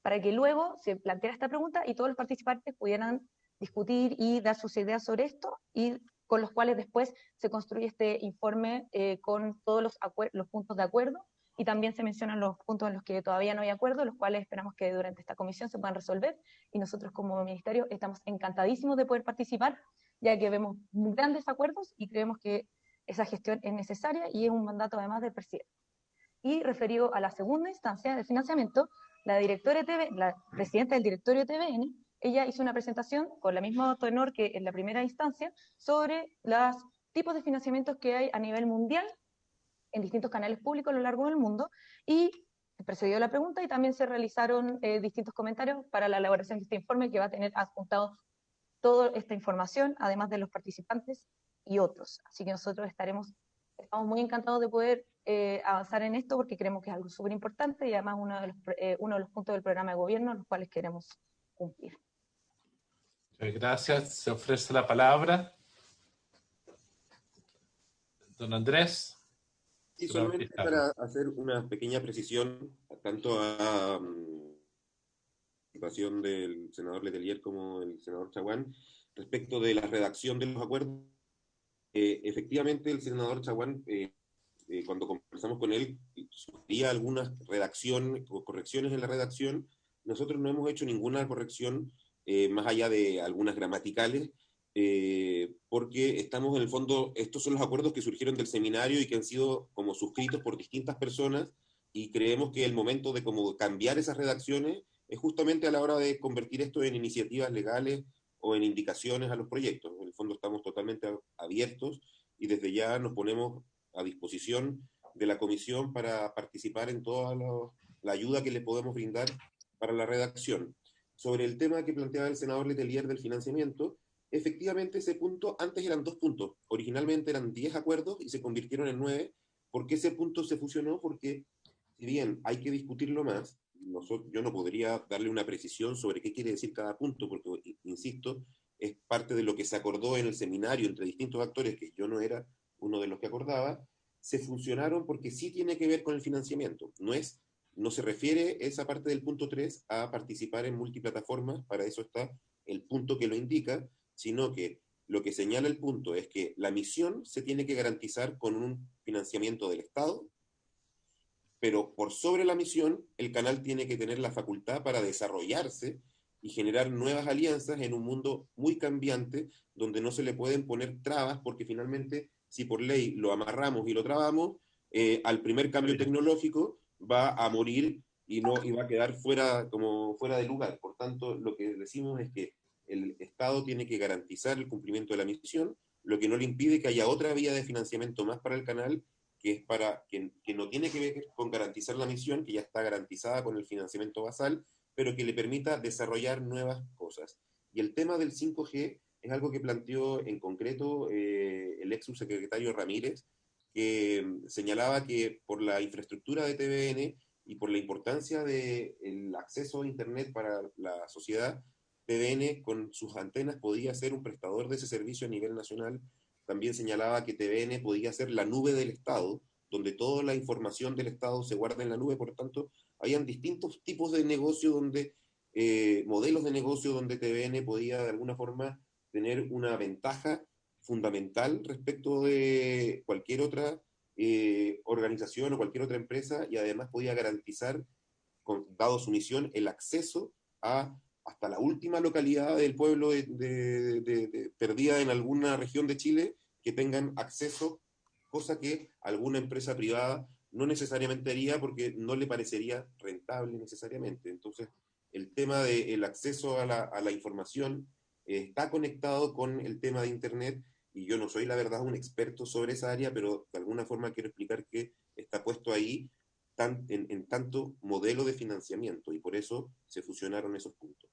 para que luego se planteara esta pregunta y todos los participantes pudieran discutir y dar sus ideas sobre esto, y con los cuales después se construye este informe con todos los puntos de acuerdo, y también se mencionan los puntos en los que todavía no hay acuerdo, los cuales esperamos que durante esta comisión se puedan resolver, y nosotros como ministerio estamos encantadísimos de poder participar, ya que vemos grandes acuerdos y creemos que esa gestión es necesaria y es un mandato además del presidente. Y referido a la segunda instancia de financiamiento, la presidenta del directorio de TVN, ella hizo una presentación con la misma tenor que en la primera instancia sobre los tipos de financiamientos que hay a nivel mundial en distintos canales públicos a lo largo del mundo, y precedió la pregunta, y también se realizaron distintos comentarios para la elaboración de este informe, que va a tener adjuntado toda esta información, además de los participantes y otros. Así que nosotros estamos muy encantados de poder avanzar en esto, porque creemos que es algo súper importante y además uno de los puntos del programa de gobierno los cuales queremos cumplir. Muchas gracias. Se ofrece la palabra. Don Andrés. Y solamente para hacer una pequeña precisión, tanto a participación del senador Letelier como el senador Chaguán, respecto de la redacción de los acuerdos. Efectivamente, el senador Chaguán, cuando conversamos con él, sugería algunas redacciones o correcciones en la redacción. Nosotros no hemos hecho ninguna corrección, más allá de algunas gramaticales, porque estamos en el fondo, estos son los acuerdos que surgieron del seminario y que han sido como suscritos por distintas personas, y creemos que el momento de como cambiar esas redacciones es justamente a la hora de convertir esto en iniciativas legales o en indicaciones a los proyectos. En el fondo estamos totalmente abiertos y desde ya nos ponemos a disposición de la comisión para participar en toda la ayuda que le podemos brindar para la redacción. Sobre el tema que planteaba el senador Letelier del financiamiento, efectivamente ese punto, antes eran 2 puntos, originalmente eran 10 acuerdos y se convirtieron en 9. ¿Por qué ese punto se fusionó? Porque si bien hay que discutirlo más, yo no podría darle una precisión sobre qué quiere decir cada punto, porque, insisto, es parte de lo que se acordó en el seminario entre distintos actores, que yo no era uno de los que acordaba. Se fusionaron porque sí tiene que ver con el financiamiento. No se refiere esa parte del punto 3 a participar en multiplataformas, para eso está el punto que lo indica, sino que lo que señala el punto es que la misión se tiene que garantizar con un financiamiento del Estado, pero por sobre la misión, el canal tiene que tener la facultad para desarrollarse y generar nuevas alianzas en un mundo muy cambiante, donde no se le pueden poner trabas, porque finalmente, si por ley lo amarramos y lo trabamos, al primer cambio tecnológico va a morir y va a quedar fuera de lugar. Por tanto, lo que decimos es que el Estado tiene que garantizar el cumplimiento de la misión, lo que no le impide que haya otra vía de financiamiento más para el canal, que es que no tiene que ver con garantizar la misión, que ya está garantizada con el financiamiento basal, pero que le permita desarrollar nuevas cosas. Y el tema del 5G es algo que planteó en concreto el ex subsecretario Ramírez, que señalaba que por la infraestructura de TVN y por la importancia del acceso a Internet para la sociedad, TVN con sus antenas podía ser un prestador de ese servicio a nivel nacional. También señalaba que TVN podía ser la nube del Estado, donde toda la información del Estado se guarda en la nube. Por lo tanto, habían distintos tipos de negocio, modelos de negocio donde TVN podía de alguna forma tener una ventaja fundamental respecto de cualquier otra organización o cualquier otra empresa, y además podía garantizar, dado su misión, el acceso hasta la última localidad del pueblo perdida en alguna región de Chile, que tengan acceso, cosa que alguna empresa privada no necesariamente haría porque no le parecería rentable necesariamente. Entonces, el tema del acceso a la información está conectado con el tema de Internet, y yo no soy, la verdad, un experto sobre esa área, pero de alguna forma quiero explicar que está puesto ahí en tanto modelo de financiamiento, y por eso se fusionaron esos puntos.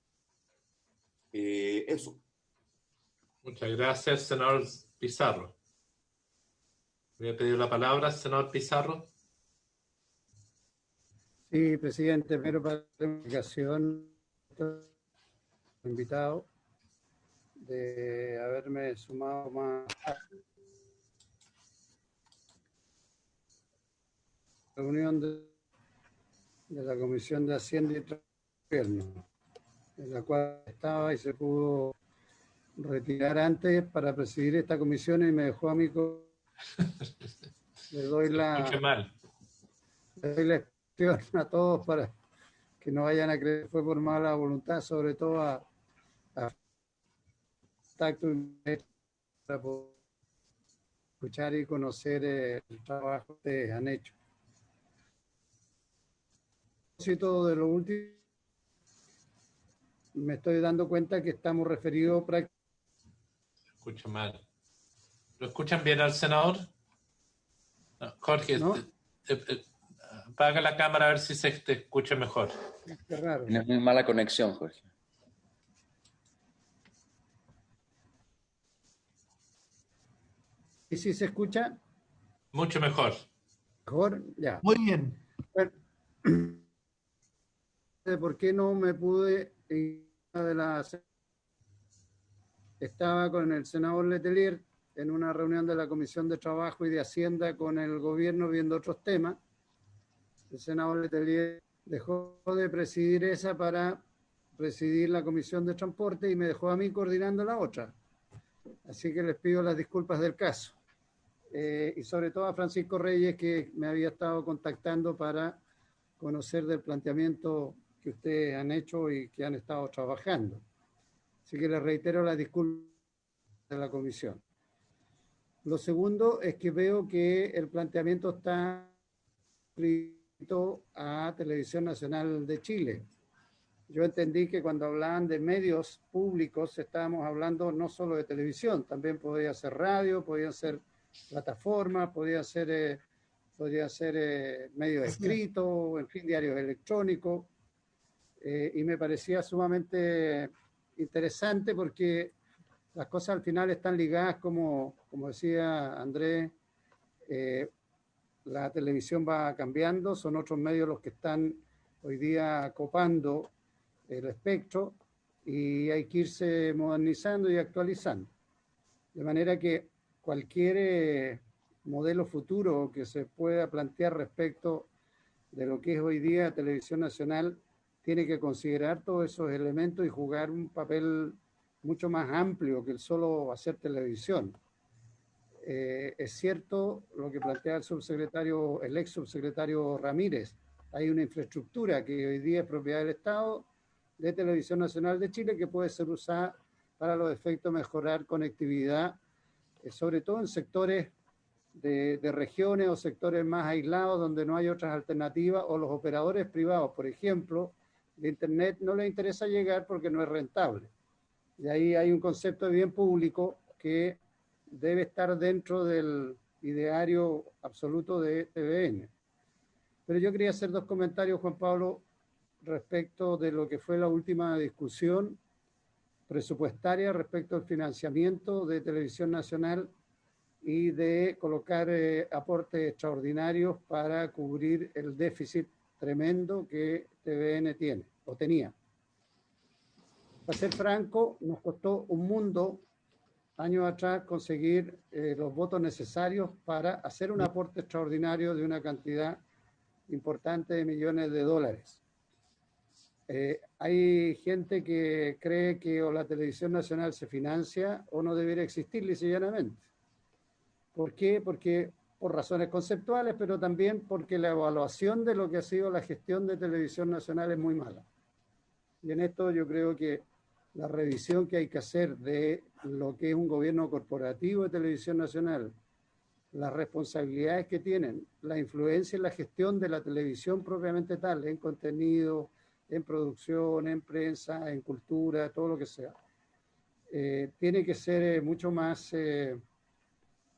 Eso. Muchas gracias, senador Pizarro. Voy a pedir la palabra, senador Pizarro. Sí, presidente, primero para la comunicación, invitado, de haberme sumado más reunión de la Comisión de Hacienda y Gobierno, en la cual estaba y se pudo retirar antes para presidir esta comisión, y me dejó a mí le doy la explicación a todos para que no vayan a creer que fue por mala voluntad, sobre todo a tacto para poder escuchar y conocer el trabajo que ustedes han hecho. De lo último, me estoy dando cuenta que estamos referidos prácticamente. Escucha mal. ¿Lo escuchan bien al senador? No, Jorge, ¿no? Apaga la cámara a ver si se te escucha mejor. Qué raro. Tienes muy mala conexión, Jorge. ¿Y si se escucha? Mucho mejor. Mejor, ya. Muy bien. Bueno, ¿por qué no me pude ir de la... Estaba con el senador Letelier en una reunión de la Comisión de Trabajo y de Hacienda con el gobierno viendo otros temas. El senador Letelier dejó de presidir esa para presidir la Comisión de Transporte y me dejó a mí coordinando la otra. Así que les pido las disculpas del caso. Y sobre todo a Francisco Reyes, que me había estado contactando para conocer del planteamiento que ustedes han hecho y que han estado trabajando. Así que les reitero las disculpas de la comisión. Lo segundo es que veo que el planteamiento está escrito a Televisión Nacional de Chile. Yo entendí que cuando hablaban de medios públicos estábamos hablando no solo de televisión, también podía ser radio, podía ser plataforma, podía ser medio escrito, en fin, diarios electrónicos, y me parecía sumamente interesante porque las cosas al final están ligadas, como decía Andrés, la televisión va cambiando, son otros medios los que están hoy día copando el espectro y hay que irse modernizando y actualizando. De manera que cualquier modelo futuro que se pueda plantear respecto de lo que es hoy día Televisión Nacional tiene que considerar todos esos elementos y jugar un papel mucho más amplio que el solo hacer televisión. Es cierto lo que plantea el ex subsecretario Ramírez. Hay una infraestructura que hoy día es propiedad del Estado de Televisión Nacional de Chile que puede ser usada para los efectos mejorar conectividad, sobre todo en sectores de regiones o sectores más aislados donde no hay otras alternativas, o los operadores privados, por ejemplo, de Internet no les interesa llegar porque no es rentable. Y ahí hay un concepto de bien público que debe estar dentro del ideario absoluto de TVN. Pero yo quería hacer dos comentarios, Juan Pablo, respecto de lo que fue la última discusión presupuestaria respecto al financiamiento de Televisión Nacional y de colocar aportes extraordinarios para cubrir el déficit tremendo que TVN tiene o tenía. Para ser franco, nos costó un mundo años atrás conseguir los votos necesarios para hacer un aporte extraordinario de una cantidad importante de millones de dólares. Hay gente que cree que o la Televisión Nacional se financia o no debería existir lisa y llanamente. ¿Por qué? Porque por razones conceptuales, pero también porque la evaluación de lo que ha sido la gestión de Televisión Nacional es muy mala. Y en esto yo creo que la revisión que hay que hacer de lo que es un gobierno corporativo de Televisión Nacional, las responsabilidades que tienen, la influencia en la gestión de la televisión propiamente tal, en contenido, en producción, en prensa, en cultura, todo lo que sea, tiene que ser mucho más,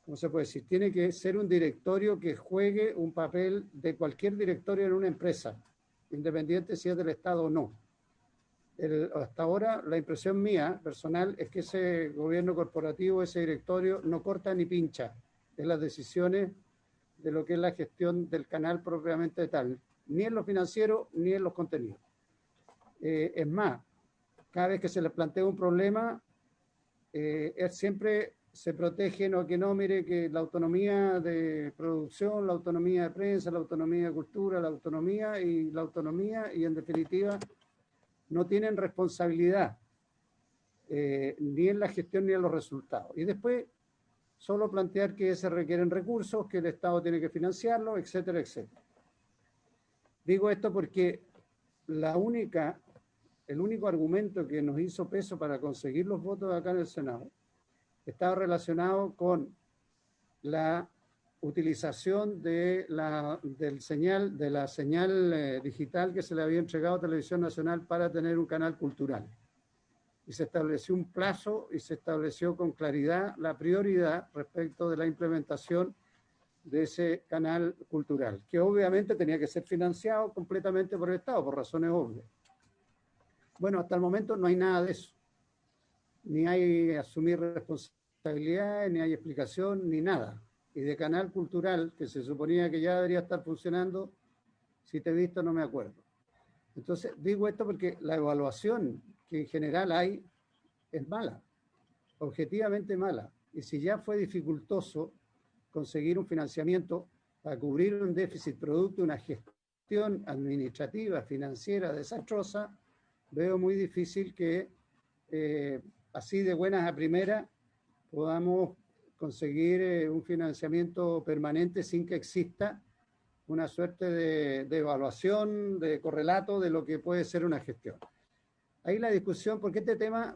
¿cómo se puede decir? Tiene que ser un directorio que juegue un papel de cualquier directorio en una empresa, independiente si es del Estado o no. Hasta ahora, la impresión mía, personal, es que ese gobierno corporativo, ese directorio, no corta ni pincha en las decisiones de lo que es la gestión del canal propiamente tal, ni en lo financiero, ni en los contenidos. Es más, cada vez que se les plantea un problema, siempre se protegen o que no, mire que la autonomía de producción, la autonomía de prensa, la autonomía de cultura, la autonomía y en definitiva no tienen responsabilidad ni en la gestión ni en los resultados. Y después solo plantear que se requieren recursos, que el Estado tiene que financiarlo, etcétera, etcétera. Digo esto porque el único argumento que nos hizo peso para conseguir los votos acá en el Senado estaba relacionado con la utilización de la señal digital que se le había entregado a Televisión Nacional para tener un canal cultural. Y se estableció un plazo y se estableció con claridad la prioridad respecto de la implementación de ese canal cultural, que obviamente tenía que ser financiado completamente por el Estado, por razones obvias. Bueno, hasta el momento no hay nada de eso. Ni hay asumir responsabilidades, ni hay explicación, ni nada. Y de canal cultural, que se suponía que ya debería estar funcionando, si te he visto no me acuerdo. Entonces, digo esto porque la evaluación que en general hay es mala, objetivamente mala. Y si ya fue dificultoso conseguir un financiamiento para cubrir un déficit producto de una gestión administrativa, financiera desastrosa, veo muy difícil que así de buenas a primeras podamos conseguir un financiamiento permanente sin que exista una suerte de evaluación, de correlato de lo que puede ser una gestión. Ahí la discusión, porque este tema,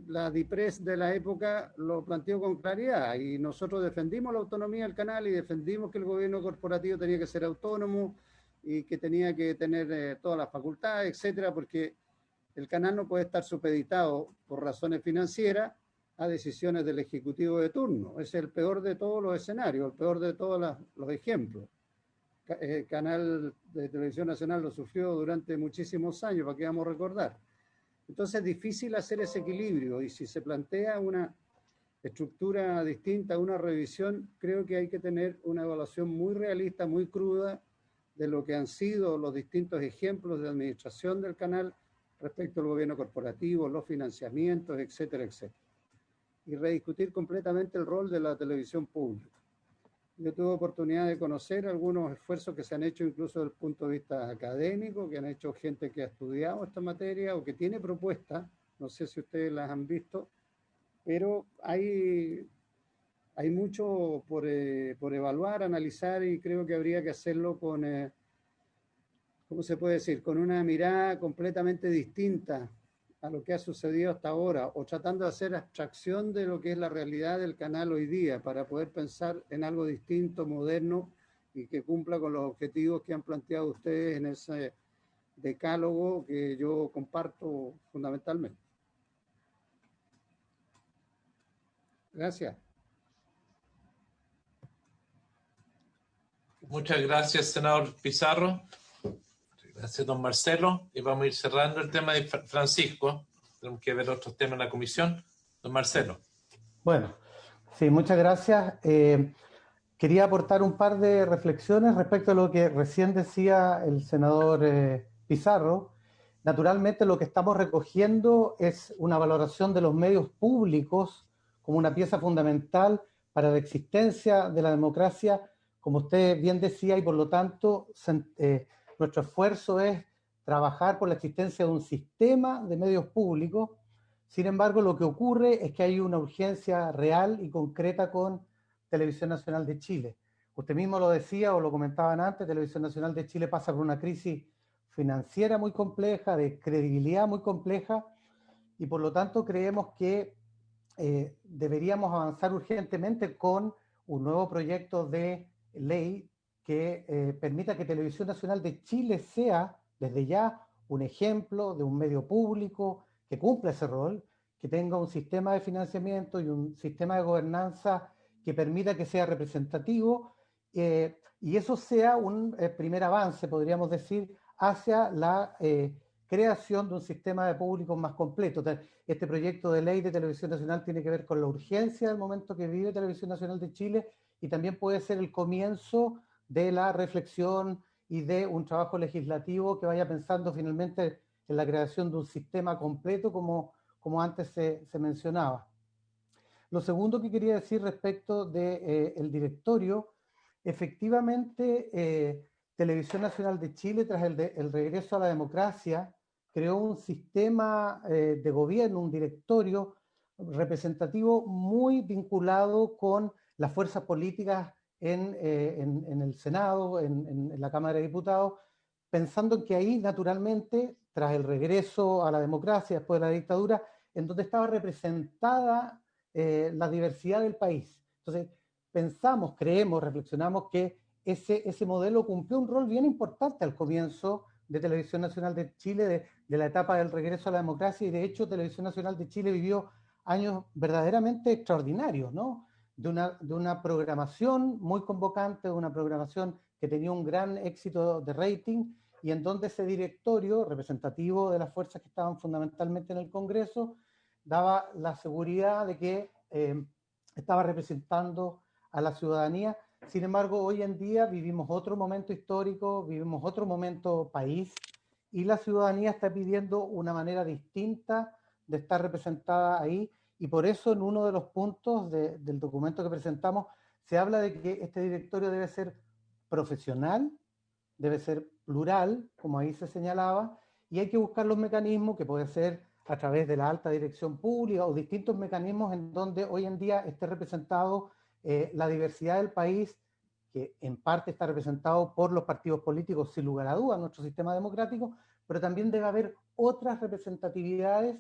la DIPRES de la época lo planteó con claridad y nosotros defendimos la autonomía del canal y defendimos que el gobierno corporativo tenía que ser autónomo y que tenía que tener todas las facultades, etcétera, porque el canal no puede estar supeditado por razones financieras a decisiones del ejecutivo de turno. Es el peor de todos los escenarios, el peor de todos los ejemplos. El canal de Televisión Nacional lo sufrió durante muchísimos años, ¿para qué vamos a recordar? Entonces es difícil hacer ese equilibrio y si se plantea una estructura distinta, una revisión, creo que hay que tener una evaluación muy realista, muy cruda de lo que han sido los distintos ejemplos de administración del canal respecto al gobierno corporativo, los financiamientos, etcétera, etcétera. Y rediscutir completamente el rol de la televisión pública. Yo tuve oportunidad de conocer algunos esfuerzos que se han hecho incluso desde el punto de vista académico, que han hecho gente que ha estudiado esta materia o que tiene propuestas, no sé si ustedes las han visto, pero hay mucho por evaluar, analizar y creo que habría que hacerlo con, ¿cómo se puede decir?, con una mirada completamente distinta a lo que ha sucedido hasta ahora, o tratando de hacer abstracción de lo que es la realidad del canal hoy día, para poder pensar en algo distinto, moderno, y que cumpla con los objetivos que han planteado ustedes en ese decálogo que yo comparto fundamentalmente. Gracias. Muchas gracias, senador Pizarro. Gracias, don Marcelo. Y vamos a ir cerrando el tema de Francisco. Tenemos que ver otros temas en la comisión. Don Marcelo. Bueno, sí, muchas gracias. Quería aportar un par de reflexiones respecto a lo que recién decía el senador Pizarro. Naturalmente, lo que estamos recogiendo es una valoración de los medios públicos como una pieza fundamental para la existencia de la democracia, como usted bien decía, y por lo tanto nuestro esfuerzo es trabajar por la existencia de un sistema de medios públicos. Sin embargo, lo que ocurre es que hay una urgencia real y concreta con Televisión Nacional de Chile. Usted mismo lo decía o lo comentaban antes, Televisión Nacional de Chile pasa por una crisis financiera muy compleja, de credibilidad muy compleja, y por lo tanto creemos que deberíamos avanzar urgentemente con un nuevo proyecto de ley que permita que Televisión Nacional de Chile sea desde ya un ejemplo de un medio público que cumpla ese rol, que tenga un sistema de financiamiento y un sistema de gobernanza que permita que sea representativo y eso sea un primer avance, podríamos decir, hacia la creación de un sistema de públicos más completo. Este proyecto de ley de Televisión Nacional tiene que ver con la urgencia del momento que vive Televisión Nacional de Chile y también puede ser el comienzo de la reflexión y de un trabajo legislativo que vaya pensando finalmente en la creación de un sistema completo como antes se mencionaba. Lo segundo que quería decir respecto del directorio, efectivamente Televisión Nacional de Chile, tras el regreso a la democracia, creó un sistema de gobierno, un directorio representativo muy vinculado con las fuerzas políticas en el Senado, en la Cámara de Diputados, pensando que ahí naturalmente, tras el regreso a la democracia, después de la dictadura, en donde estaba representada la diversidad del país. Entonces, pensamos, creemos, reflexionamos que ese modelo cumplió un rol bien importante al comienzo de Televisión Nacional de Chile, de la etapa del regreso a la democracia, y de hecho Televisión Nacional de Chile vivió años verdaderamente extraordinarios, ¿no? de una programación muy convocante, de una programación que tenía un gran éxito de rating, y en donde ese directorio, representativo de las fuerzas que estaban fundamentalmente en el Congreso, daba la seguridad de que estaba representando a la ciudadanía. Sin embargo, hoy en día vivimos otro momento histórico, vivimos otro momento país, y la ciudadanía está pidiendo una manera distinta de estar representada ahí, y por eso en uno de los puntos del documento que presentamos se habla de que este directorio debe ser profesional, debe ser plural, como ahí se señalaba, y hay que buscar los mecanismos, que puede ser a través de la alta dirección pública o distintos mecanismos en donde hoy en día esté representado la diversidad del país, que en parte está representado por los partidos políticos, sin lugar a dudas, nuestro sistema democrático, pero también debe haber otras representatividades,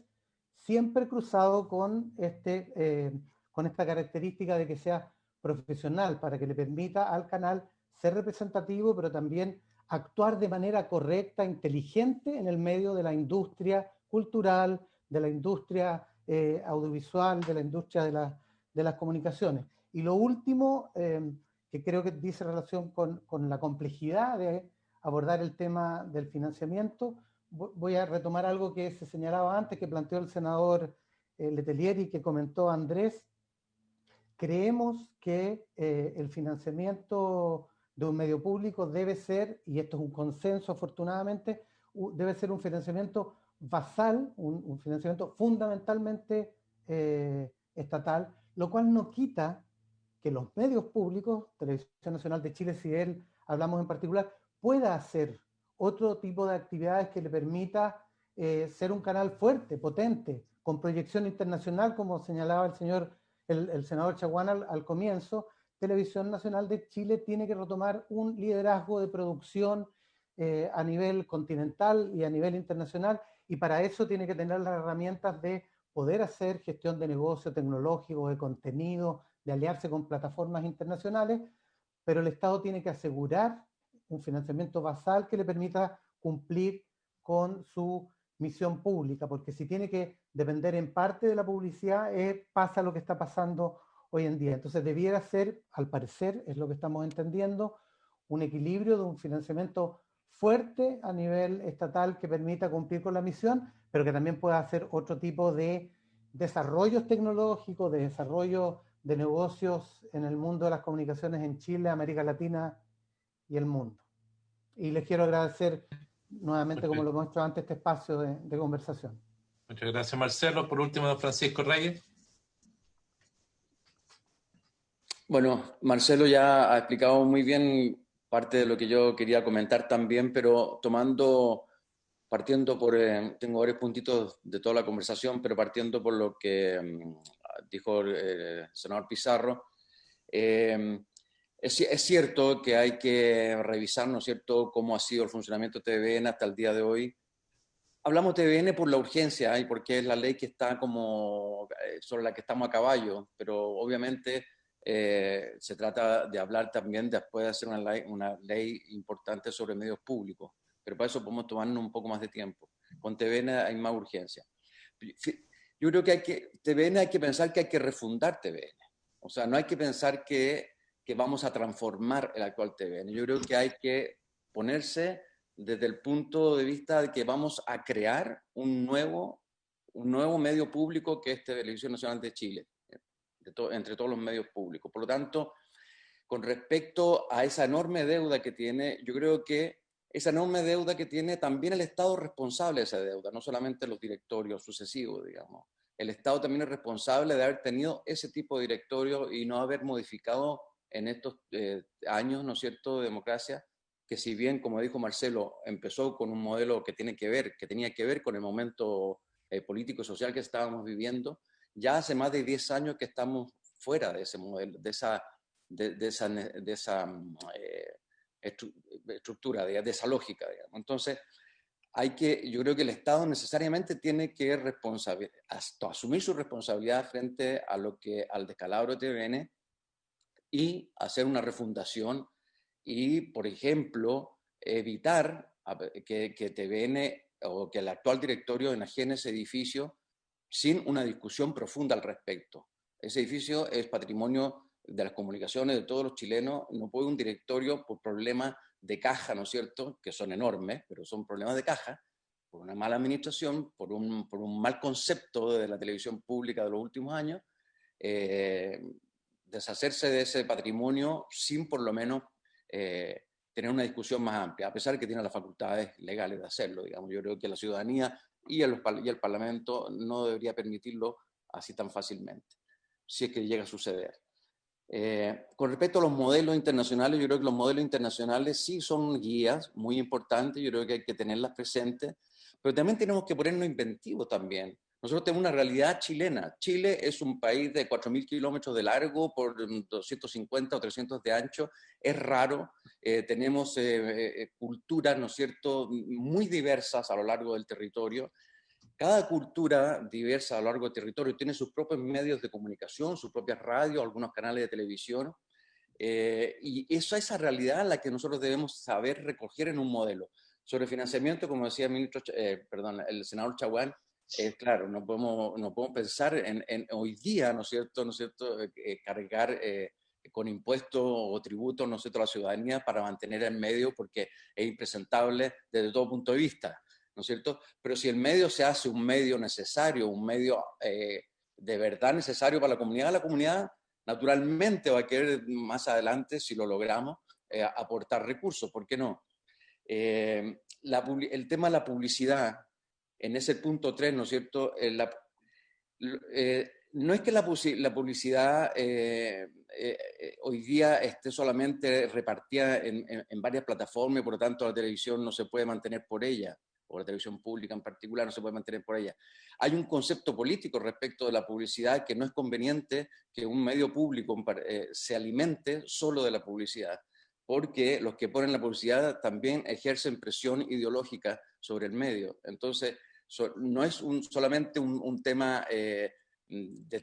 siempre cruzado con esta característica de que sea profesional, para que le permita al canal ser representativo, pero también actuar de manera correcta, inteligente en el medio de la industria cultural, de la industria audiovisual, de la industria de las comunicaciones. Y lo último, que creo que dice relación con la complejidad de abordar el tema del financiamiento, voy a retomar algo que se señalaba antes, que planteó el senador Letelier y que comentó Andrés. Creemos que el financiamiento de un medio público debe ser, y esto es un consenso afortunadamente, debe ser un financiamiento basal, un financiamiento fundamentalmente estatal, lo cual no quita que los medios públicos, Televisión Nacional de Chile, si de él hablamos en particular, pueda hacer otro tipo de actividades que le permita ser un canal fuerte, potente, con proyección internacional, como señalaba el senador Chaguán al comienzo. Televisión Nacional de Chile tiene que retomar un liderazgo de producción a nivel continental y a nivel internacional, y para eso tiene que tener las herramientas de poder hacer gestión de negocio tecnológico, de contenido, de aliarse con plataformas internacionales, pero el Estado tiene que asegurar un financiamiento basal que le permita cumplir con su misión pública, porque si tiene que depender en parte de la publicidad, pasa lo que está pasando hoy en día. Entonces debiera ser, al parecer, es lo que estamos entendiendo, un equilibrio de un financiamiento fuerte a nivel estatal que permita cumplir con la misión, pero que también pueda hacer otro tipo de desarrollos tecnológicos, de desarrollo de negocios en el mundo de las comunicaciones en Chile, América Latina y el mundo. Y les quiero agradecer nuevamente, como lo hemos hecho antes, este espacio de conversación. Muchas gracias, Marcelo. Por último, don Francisco Reyes. Bueno, Marcelo ya ha explicado muy bien parte de lo que yo quería comentar también, pero partiendo por, tengo varios puntitos de toda la conversación, pero partiendo por lo que dijo el senador Pizarro, es cierto que hay que revisar, ¿no es cierto?, cómo ha sido el funcionamiento de TVN hasta el día de hoy. Hablamos de TVN por la urgencia y porque es la ley que está como sobre la que estamos a caballo, pero obviamente se trata de hablar también después de hacer una ley importante sobre medios públicos, pero para eso podemos tomarnos un poco más de tiempo. Con TVN hay más urgencia. Yo creo que TVN hay que pensar que hay que refundar TVN. O sea, no hay que pensar que vamos a transformar el actual TVN. Yo creo que hay que ponerse desde el punto de vista de que vamos a crear un nuevo medio público que es Televisión Nacional de Chile, entre todos los medios públicos. Por lo tanto, con respecto a esa enorme deuda que tiene, yo creo que esa enorme deuda que tiene también el Estado es responsable de esa deuda, no solamente los directorios sucesivos, digamos. El Estado también es responsable de haber tenido ese tipo de directorio y no haber modificado en estos años, ¿no es cierto?, de democracia, que si bien, como dijo Marcelo, empezó con un modelo que tenía que ver con el momento político y social que estábamos viviendo, ya hace más de 10 años que estamos fuera de ese modelo, de esa estructura, de esa lógica, digamos. Entonces, yo creo que el Estado necesariamente tiene que asumir su responsabilidad frente a al descalabro de TVN y hacer una refundación y, por ejemplo, evitar que TVN o que el actual directorio enajene ese edificio sin una discusión profunda al respecto. Ese edificio es patrimonio de las comunicaciones de todos los chilenos, no puede un directorio por problemas de caja, ¿no es cierto?, que son enormes, pero son problemas de caja, por una mala administración, por un mal concepto de la televisión pública de los últimos años, deshacerse de ese patrimonio sin por lo menos tener una discusión más amplia, a pesar de que tiene las facultades legales de hacerlo, digamos. Yo creo que la ciudadanía y el Parlamento no debería permitirlo así tan fácilmente, si es que llega a suceder. Con respecto a los modelos internacionales, yo creo que los modelos internacionales sí son guías muy importantes, yo creo que hay que tenerlas presentes, pero también tenemos que ponernos inventivos también. Nosotros tenemos una realidad chilena. Chile es un país de 4.000 kilómetros de largo por 250 o 300 de ancho. Es raro. Tenemos culturas, ¿no es cierto?, muy diversas a lo largo del territorio. Cada cultura diversa a lo largo del territorio tiene sus propios medios de comunicación, sus propias radios, algunos canales de televisión. Y esa realidad la que nosotros debemos saber recoger en un modelo. Sobre financiamiento, como decía el senador Chaguán, claro, no podemos pensar en hoy día, ¿no es cierto?, cargar con impuestos o tributos, ¿no es cierto?, a la ciudadanía para mantener el medio, porque es impresentable desde todo punto de vista, ¿no es cierto? Pero si el medio se hace un medio necesario, un medio de verdad necesario para la comunidad naturalmente va a querer más adelante, si lo logramos, aportar recursos, ¿por qué no? El tema de la publicidad, en ese punto 3, ¿no es cierto? No es que la publicidad hoy día esté solamente repartida en varias plataformas y por lo tanto la televisión no se puede mantener por ella, o la televisión pública en particular no se puede mantener por ella. Hay un concepto político respecto de la publicidad que no es conveniente que un medio público se alimente solo de la publicidad, porque los que ponen la publicidad también ejercen presión ideológica sobre el medio. Entonces, no es solamente un tema de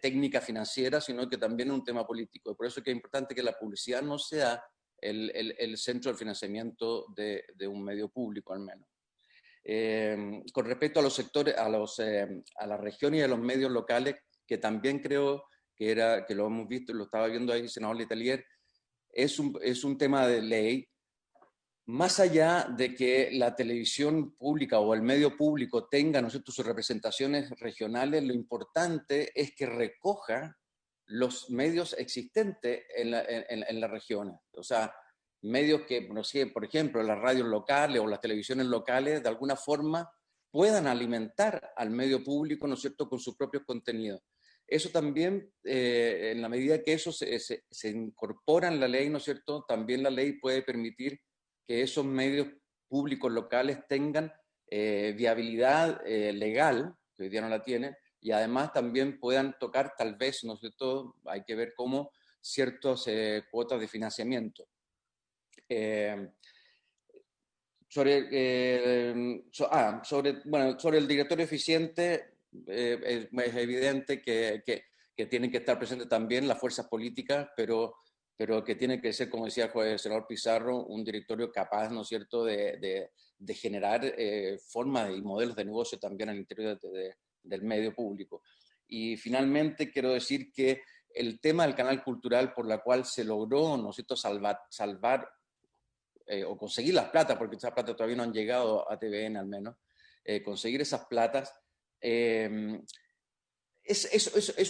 técnica financiera, sino que también es un tema político. Y por eso es que es importante que la publicidad no sea el centro del financiamiento de un medio público, al menos. Con respecto a los sectores, a las regiones y a los medios locales, que también creo que lo hemos visto, lo estaba viendo ahí, senador Letelier, es un tema de ley. Más allá de que la televisión pública o el medio público tenga, ¿no es cierto?, sus representaciones regionales, lo importante es que recoja los medios existentes en las regiones. O sea, medios que, no sé, por ejemplo, las radios locales o las televisiones locales, de alguna forma puedan alimentar al medio público, ¿no es cierto?, con sus propios contenidos. Eso también, en la medida que eso se incorpora en la ley, ¿no es cierto?, también la ley puede permitir que esos medios públicos locales tengan viabilidad legal, que hoy día no la tienen, y además también puedan tocar tal vez, ¿no es cierto?, hay que ver cómo ciertas cuotas de financiamiento. Sobre el directorio eficiente, es evidente que tienen que estar presentes también las fuerzas políticas, pero que tiene que ser, como decía el senador Pizarro, un directorio capaz, ¿no es cierto?, de generar formas y modelos de negocio también al interior del medio público. Y finalmente quiero decir que el tema del canal cultural por la cual se logró, ¿no es cierto?, salvar o conseguir las platas, porque esas platas todavía no han llegado a TVN al menos, conseguir esas platas, es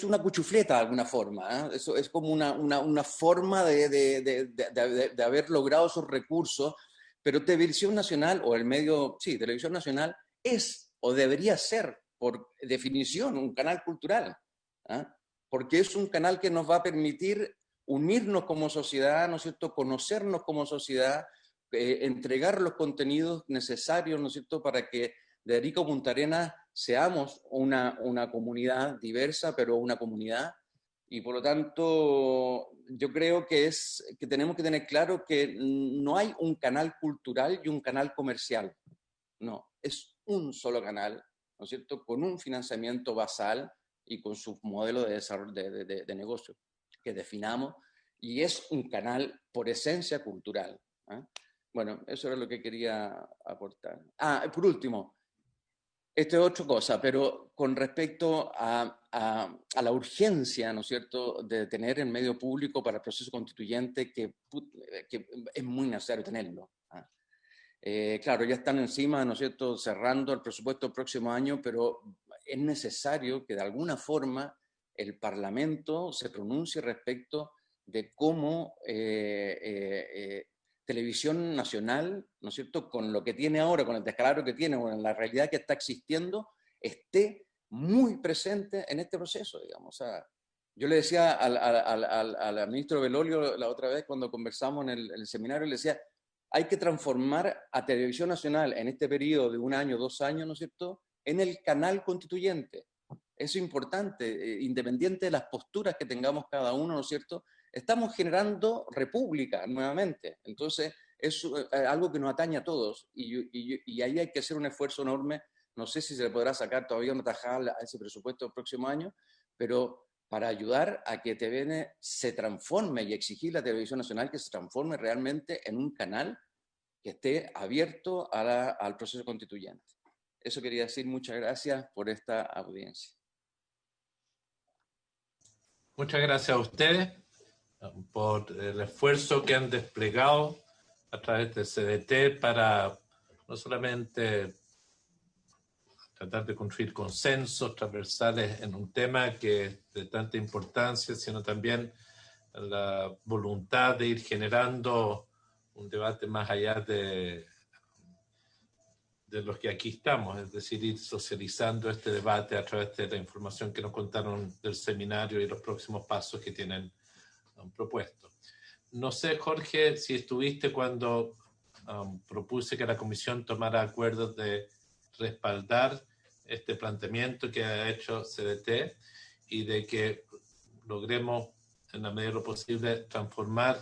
una cuchufleta de alguna forma, ¿eh? Eso es como una forma de haber logrado esos recursos, pero Televisión Nacional, o el medio, sí, Televisión Nacional, es o debería ser, por definición, un canal cultural, ¿eh? Porque es un canal que nos va a permitir unirnos como sociedad, ¿no es cierto?, conocernos como sociedad, entregar los contenidos necesarios, ¿no es cierto?, para que de Arica a Punta Arenas seamos una comunidad diversa, pero una comunidad. Y por lo tanto, yo creo que tenemos que tener claro que no hay un canal cultural y un canal comercial. No, es un solo canal, ¿no es cierto?, con un financiamiento basal y con su modelo de desarrollo de negocio que definamos, y es un canal por esencia cultural, ¿eh? Bueno, eso era lo que quería aportar. Por último, Esto es otra cosa, pero con respecto a la urgencia, ¿no es cierto?, de tener el medio público para el proceso constituyente, que es muy necesario tenerlo. Claro, ya están encima, ¿no es cierto?, cerrando el presupuesto del próximo año, pero es necesario que de alguna forma el Parlamento se pronuncie respecto de cómo Televisión Nacional, ¿no es cierto?, con lo que tiene ahora, con el descalabro que tiene, con la realidad que está existiendo, esté muy presente en este proceso, digamos. O sea, yo le decía al ministro Belolio la otra vez cuando conversamos en el seminario, le decía, hay que transformar a Televisión Nacional en este periodo de 1 año, 2 años, ¿no es cierto?, en el canal constituyente. Eso es importante, independiente de las posturas que tengamos cada uno, ¿no es cierto?, estamos generando república nuevamente. Entonces, es algo que nos atañe a todos y ahí hay que hacer un esfuerzo enorme. No sé si se le podrá sacar todavía una tajada a ese presupuesto del próximo año, pero para ayudar a que TVN se transforme y exigir a la Televisión Nacional que se transforme realmente en un canal que esté abierto al proceso constituyente. Eso quería decir. Muchas gracias por esta audiencia. Muchas gracias a ustedes por el esfuerzo que han desplegado a través del CDT para no solamente tratar de construir consensos transversales en un tema que es de tanta importancia, sino también la voluntad de ir generando un debate más allá de los que aquí estamos, es decir, ir socializando este debate a través de la información que nos contaron del seminario y los próximos pasos que tienen propuesto. No sé, Jorge, si estuviste cuando propuse que la Comisión tomara acuerdos de respaldar este planteamiento que ha hecho CDT y de que logremos, en la medida de lo posible, transformar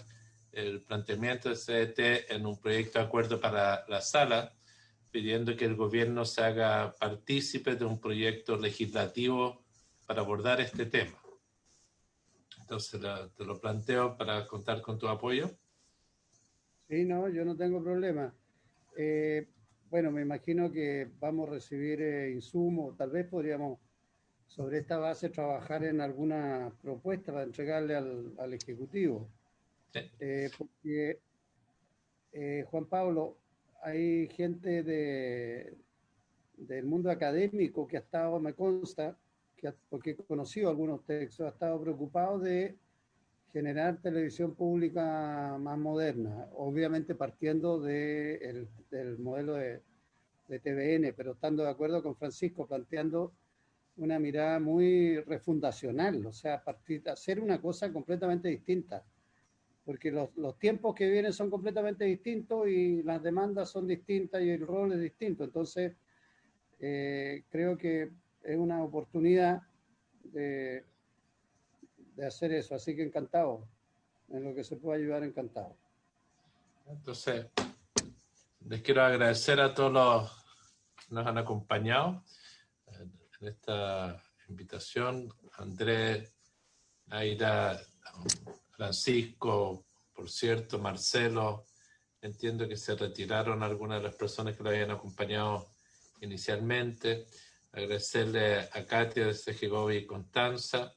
el planteamiento de CDT en un proyecto de acuerdo para la sala, pidiendo que el gobierno se haga partícipe de un proyecto legislativo para abordar este tema. Entonces, te lo planteo para contar con tu apoyo. Sí, no, yo no tengo problema. Bueno, me imagino que vamos a recibir insumos, tal vez podríamos sobre esta base trabajar en alguna propuesta para entregarle al Ejecutivo. Sí. Porque, Juan Pablo, hay gente del mundo académico que ha estado, me consta, porque he conocido algunos textos, ha estado preocupado de generar televisión pública más moderna, obviamente partiendo del modelo de TVN, pero estando de acuerdo con Francisco, planteando una mirada muy refundacional, o sea, hacer una cosa completamente distinta, porque los tiempos que vienen son completamente distintos y las demandas son distintas y el rol es distinto. Entonces, creo que es una oportunidad de hacer eso, así que encantado, en lo que se pueda ayudar, encantado. Entonces, les quiero agradecer a todos los que nos han acompañado en esta invitación. Andrés, Aira, Francisco, por cierto, Marcelo, entiendo que se retiraron algunas de las personas que lo habían acompañado inicialmente. Agradecerle a Katia de Segegovi y Constanza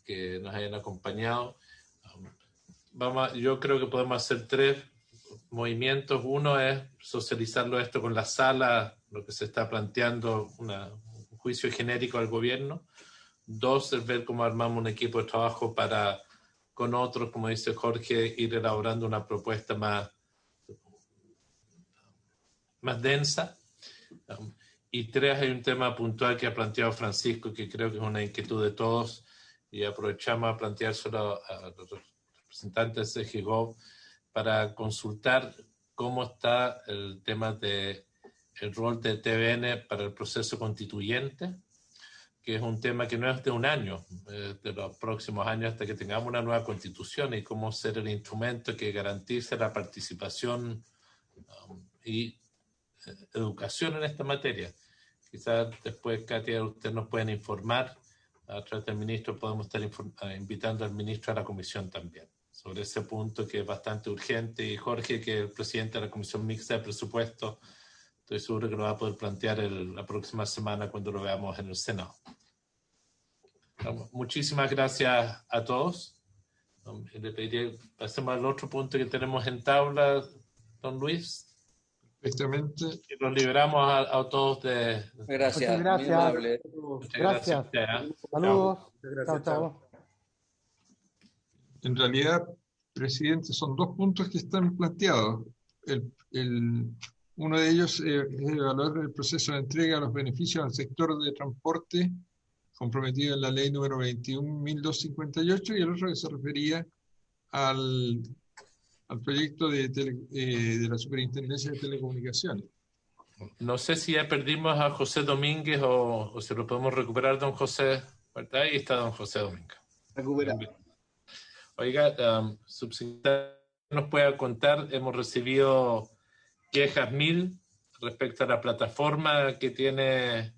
que nos hayan acompañado. Yo creo que podemos hacer 3 movimientos. Uno es socializarlo esto con la sala, lo que se está planteando, un juicio genérico al gobierno. 2 es ver cómo armamos un equipo de trabajo para, con otros, como dice Jorge, ir elaborando una propuesta más densa. Y 3, hay un tema puntual que ha planteado Francisco, que creo que es una inquietud de todos, y aprovechamos a planteárselo a los representantes de CGGOV para consultar cómo está el tema del rol de TVN para el proceso constituyente, que es un tema que no es de un año, de los próximos años hasta que tengamos una nueva constitución, y cómo ser el instrumento que garantice la participación y educación en esta materia. Quizás después, Katia, ustedes nos pueden informar. A través del ministro podemos estar invitando al ministro a la comisión también sobre ese punto que es bastante urgente, y Jorge, que es el presidente de la Comisión Mixta de Presupuesto, estoy seguro que lo va a poder plantear la próxima semana cuando lo veamos en el Senado. Muchísimas gracias a todos. Le pediría, pasemos al otro punto que tenemos en tabla, don Luis. Perfectamente. Y los liberamos a todos de... Gracias. Muchas gracias. Muy amable. Muchas Gracias. gracias. Saludos. Gracias, Chao. En realidad, presidente, son dos puntos que están planteados. Uno de ellos es evaluar el proceso de entrega de los beneficios al sector de transporte comprometido en la ley número 21.258, y el otro que se refería al proyecto de la Superintendencia de Telecomunicaciones. No sé si ya perdimos a José Domínguez o si lo podemos recuperar, don José. Ahí está don José Domínguez. Recuperado. Oiga, subsecretario, nos puede contar, hemos recibido quejas 1000 respecto a la plataforma que tiene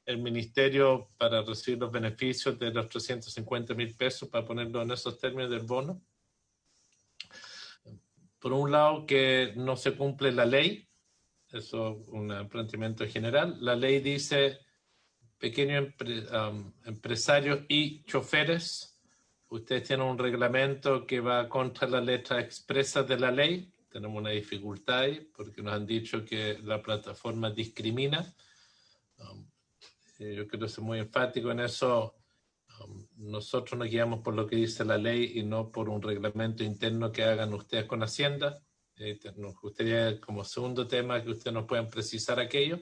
el ministerio para recibir los beneficios de los 350.000 pesos, para ponerlo en esos términos del bono. Por un lado, que no se cumple la ley, eso es un planteamiento general. La ley dice pequeños empresarios y choferes. Ustedes tienen un reglamento que va contra la letra expresa de la ley. Tenemos una dificultad ahí porque nos han dicho que la plataforma discrimina. Yo quiero ser muy enfático en eso. Nosotros nos guiamos por lo que dice la ley y no por un reglamento interno que hagan ustedes con Hacienda. Nos gustaría, como segundo tema, que ustedes nos puedan precisar aquello.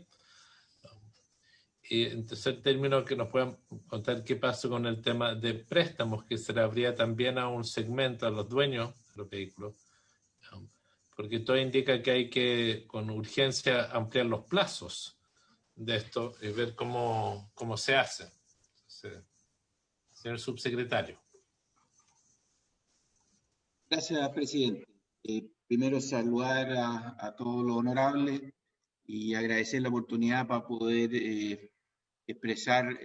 Y en tercer término, que nos puedan contar qué pasa con el tema de préstamos, que se le habría también a un segmento, a los dueños de los vehículos, porque todo indica que hay que, con urgencia, ampliar los plazos de esto y ver cómo se hace. Señor subsecretario. Gracias, presidente. Primero saludar a todos los honorables y agradecer la oportunidad para poder expresar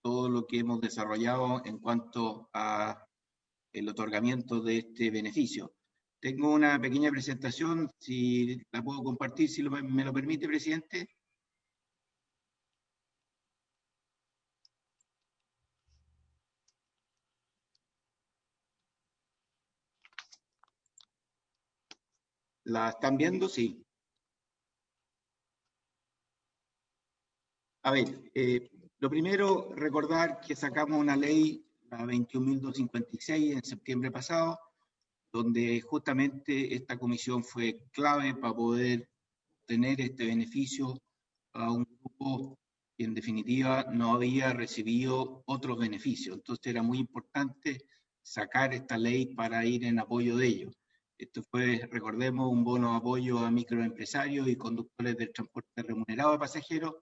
todo lo que hemos desarrollado en cuanto a el otorgamiento de este beneficio. Tengo una pequeña presentación, si la puedo compartir, si me lo permite, presidente. ¿La están viendo? Sí. A ver, lo primero, recordar que sacamos una ley, la 21.256, en septiembre pasado, donde justamente esta comisión fue clave para poder tener este beneficio a un grupo que en definitiva no había recibido otros beneficios. Entonces era muy importante sacar esta ley para ir en apoyo de ellos. Esto fue, recordemos, un bono de apoyo a microempresarios y conductores del transporte remunerado de pasajeros.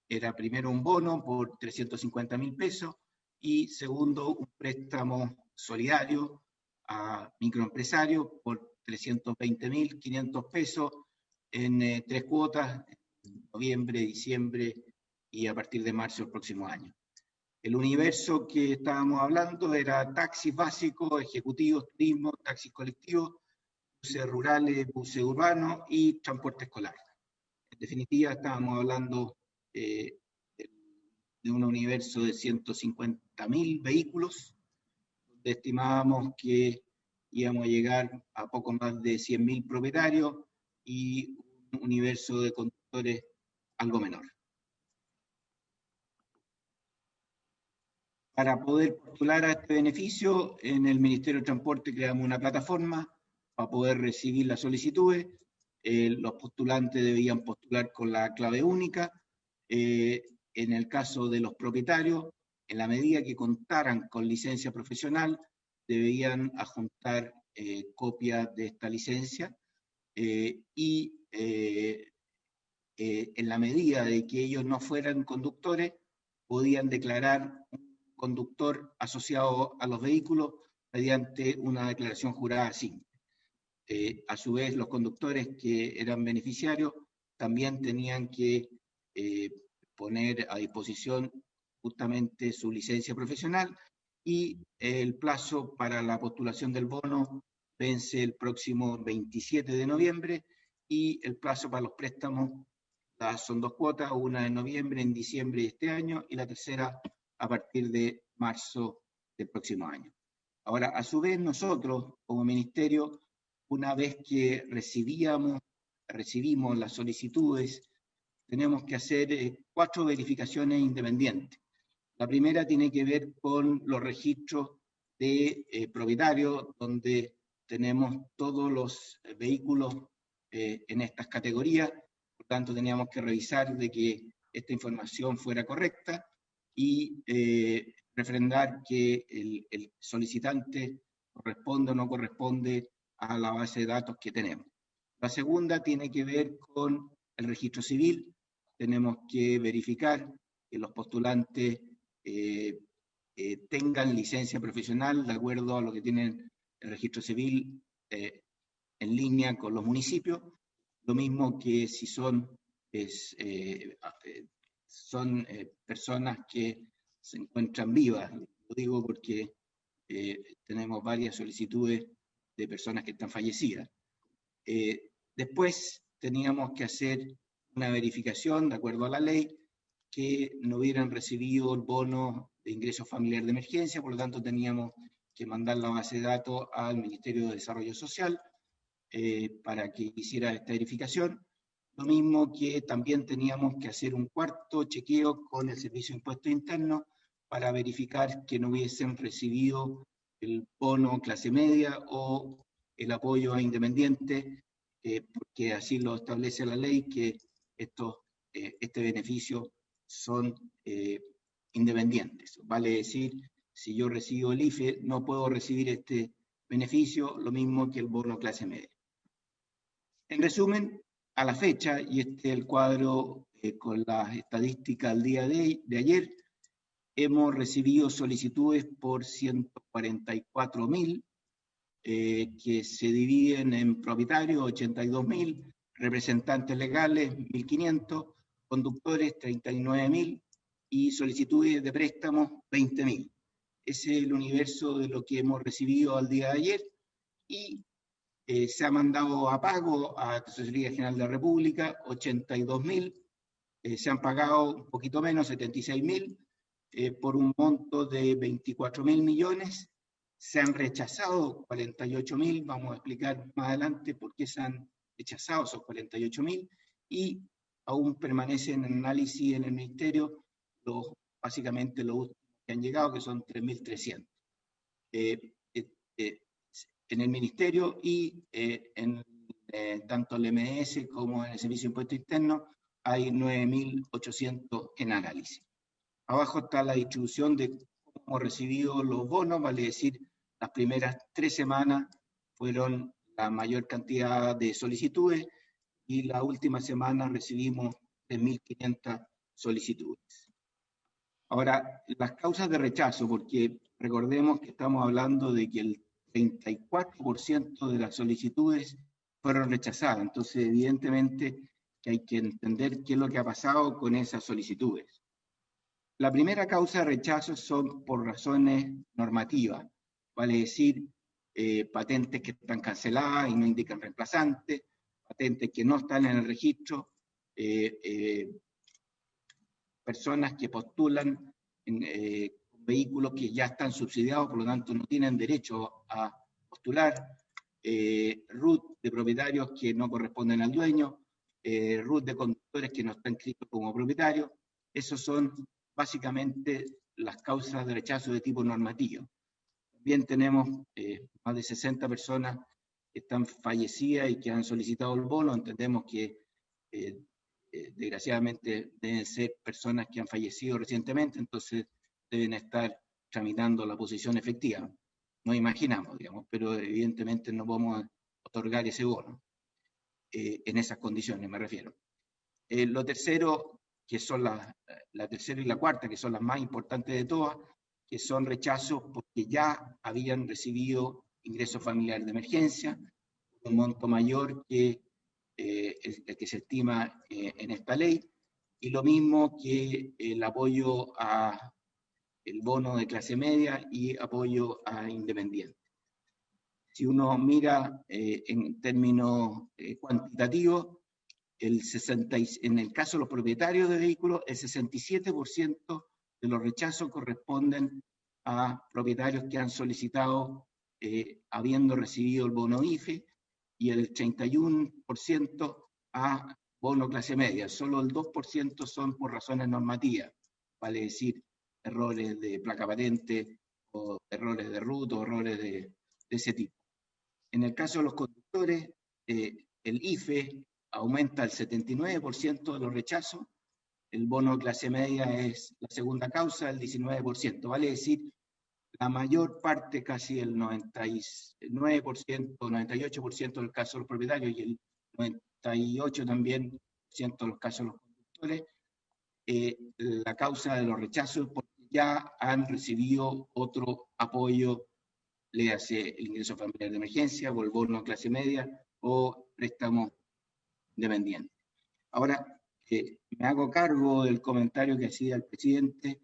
Era primero un bono por 350.000 pesos y segundo un préstamo solidario a microempresarios por 320.500 pesos en 3 cuotas, en noviembre, diciembre y a partir de marzo del próximo año. El universo que estábamos hablando era taxis básicos, ejecutivos, turismo, taxis colectivos, buses rurales, buses urbanos y transporte escolar. En definitiva, estábamos hablando de un universo de 150.000 vehículos, donde estimábamos que íbamos a llegar a poco más de 100.000 propietarios y un universo de conductores algo menor. Para poder postular a este beneficio, en el Ministerio de Transporte creamos una plataforma para poder recibir las solicitudes. Los postulantes debían postular con la clave única. En el caso de los propietarios, en la medida que contaran con licencia profesional, debían adjuntar copias de esta licencia y en la medida de que ellos no fueran conductores, podían declarar un conductor asociado a los vehículos mediante una declaración jurada simple. A su vez, los conductores que eran beneficiarios también tenían que poner a disposición justamente su licencia profesional y el plazo para la postulación del bono vence el próximo 27 de noviembre y el plazo para los préstamos Son 2 cuotas, una en noviembre, en diciembre de este año, y la tercera a partir de marzo del próximo año. Ahora, a su vez, nosotros, como ministerio, una vez que recibimos las solicitudes, tenemos que hacer 4 verificaciones independientes. La primera tiene que ver con los registros de propietarios, donde tenemos todos los vehículos en estas categorías. Por tanto, teníamos que revisar de que esta información fuera correcta y refrendar que el solicitante corresponde o no corresponde a la base de datos que tenemos. La segunda tiene que ver con el registro civil. Tenemos que verificar que los postulantes tengan licencia profesional de acuerdo a lo que tienen el registro civil en línea con los municipios. Lo mismo que si son personas que se encuentran vivas. Lo digo porque tenemos varias solicitudes de personas que están fallecidas. Después teníamos que hacer una verificación, de acuerdo a la ley, que no hubieran recibido el bono de ingreso familiar de emergencia, por lo tanto teníamos que mandar la base de datos al Ministerio de Desarrollo Social para que hiciera esta verificación. Lo mismo que también teníamos que hacer un cuarto chequeo con el Servicio de Impuestos Internos para verificar que no hubiesen recibido el bono clase media o el apoyo a independientes, porque así lo establece la ley, que este beneficio son independientes. Vale decir, si yo recibo el IFE, no puedo recibir este beneficio, lo mismo que el bono clase media. En resumen, a la fecha, y este es el cuadro con las estadísticas al día de ayer, hemos recibido solicitudes por 144.000, que se dividen en propietarios, 82.000, representantes legales, 1.500, conductores, 39.000, y solicitudes de préstamos, 20.000. Ese es el universo de lo que hemos recibido al día de ayer, y se ha mandado a pago a la Tesorería General de la República 82.000, se han pagado un poquito menos, 76.000, por un monto de 24.000 millones, se han rechazado 48.000, vamos a explicar más adelante por qué se han rechazado esos 48.000, y aún permanecen en análisis en el Ministerio básicamente los últimos que han llegado, que son 3.300. En el Ministerio y en tanto el MS como en el Servicio de Impuestos Internos hay 9.800 en análisis. Abajo está la distribución de cómo hemos recibido los bonos, vale decir, las primeras 3 semanas fueron la mayor cantidad de solicitudes y la última semana recibimos 3.500 solicitudes. Ahora, las causas de rechazo, porque recordemos que estamos hablando de que el 34% de las solicitudes fueron rechazadas, entonces evidentemente que hay que entender qué es lo que ha pasado con esas solicitudes. La primera causa de rechazo son por razones normativas, vale decir, patentes que están canceladas y no indican reemplazantes, patentes que no están en el registro, personas que postulan en vehículos que ya están subsidiados, por lo tanto no tienen derecho a postular, RUT de propietarios que no corresponden al dueño, RUT de conductores que no están inscritos como propietarios. Esos son básicamente las causas de rechazo de tipo normativo. También tenemos más de 60 personas que están fallecidas y que han solicitado el bono. Entendemos que desgraciadamente deben ser personas que han fallecido recientemente, entonces deben estar tramitando la posición efectiva. Nos imaginamos, digamos, pero evidentemente no podemos otorgar ese bono en esas condiciones, me refiero. Lo tercero, que son la tercera y la cuarta, que son las más importantes de todas, que son rechazos porque ya habían recibido ingreso familiar de emergencia, un monto mayor que el que se estima en esta ley, y lo mismo que el apoyo a el bono de clase media y apoyo a independientes. Si uno mira en términos cuantitativos, en el caso de los propietarios de vehículos, el 67% de los rechazos corresponden a propietarios que han solicitado habiendo recibido el bono IFE, y el 31% a bono clase media. Solo el 2% son por razones normativas, vale decir, errores de placa patente, o errores de RUT, o errores de ese tipo. En el caso de los conductores, el IFE aumenta el 79% de los rechazos, el bono clase media es la segunda causa, el 19%, vale decir, la mayor parte, casi el 99%, 98% del caso de los propietarios y el 98% también de los casos de los conductores, la causa de los rechazos porque ya han recibido otro apoyo, le hace el ingreso familiar de emergencia o el bono clase media o préstamo independiente. Ahora, me hago cargo del comentario que hacía el presidente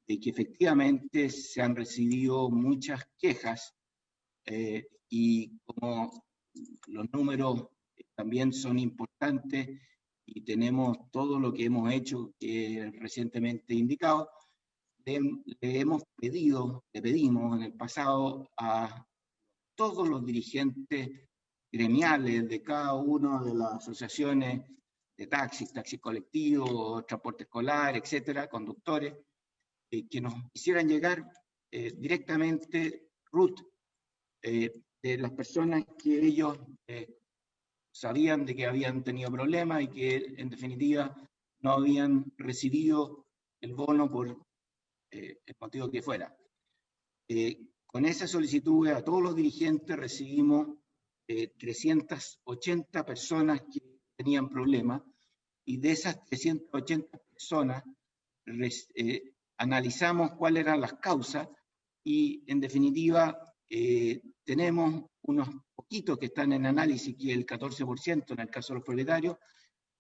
de que efectivamente se han recibido muchas quejas y como los números también son importantes y tenemos todo lo que hemos hecho recientemente indicado, le pedimos en el pasado a todos los dirigentes gremiales de cada una de las asociaciones de taxis colectivos, transporte escolar, etcétera, conductores, que nos hicieran llegar directamente RUT de las personas que ellos sabían de que habían tenido problemas y que en definitiva no habían recibido el bono por el motivo que fuera. Con esa solicitud a todos los dirigentes recibimos 380 personas que tenían problemas, y de esas 380 personas analizamos cuáles eran las causas y en definitiva tenemos unos poquitos que están en análisis, que es el 14% en el caso de los propietarios,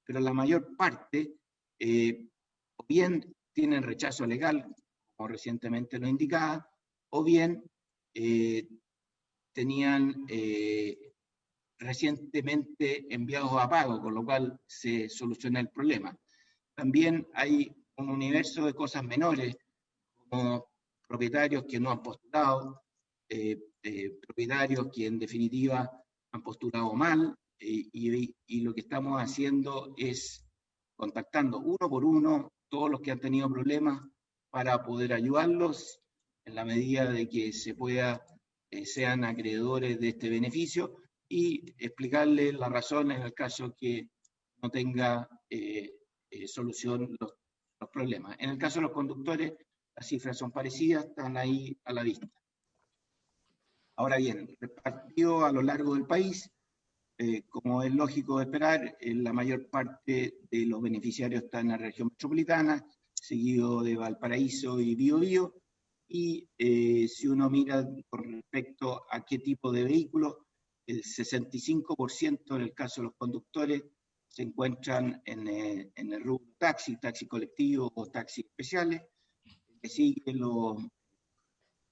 pero la mayor parte o bien tienen rechazo legal, como recientemente lo indicaba, o bien tenían recientemente enviados a pago, con lo cual se soluciona el problema. También hay un universo de cosas menores, como propietarios que no han postulado, propietarios que en definitiva han postulado mal, y lo que estamos haciendo es contactando uno por uno todos los que han tenido problemas para poder ayudarlos en la medida de que se pueda, sean acreedores de este beneficio, y explicarles las razones en el caso que no tenga solución los problemas. En el caso de los conductores, las cifras son parecidas, están ahí a la vista. Ahora bien, repartido a lo largo del país, como es lógico de esperar, la mayor parte de los beneficiarios están en la región metropolitana, seguido de Valparaíso y Biobío, y si uno mira con respecto a qué tipo de vehículo, el 65% en el caso de los conductores se encuentran en el rubro taxi colectivo o taxis especiales, que siguen los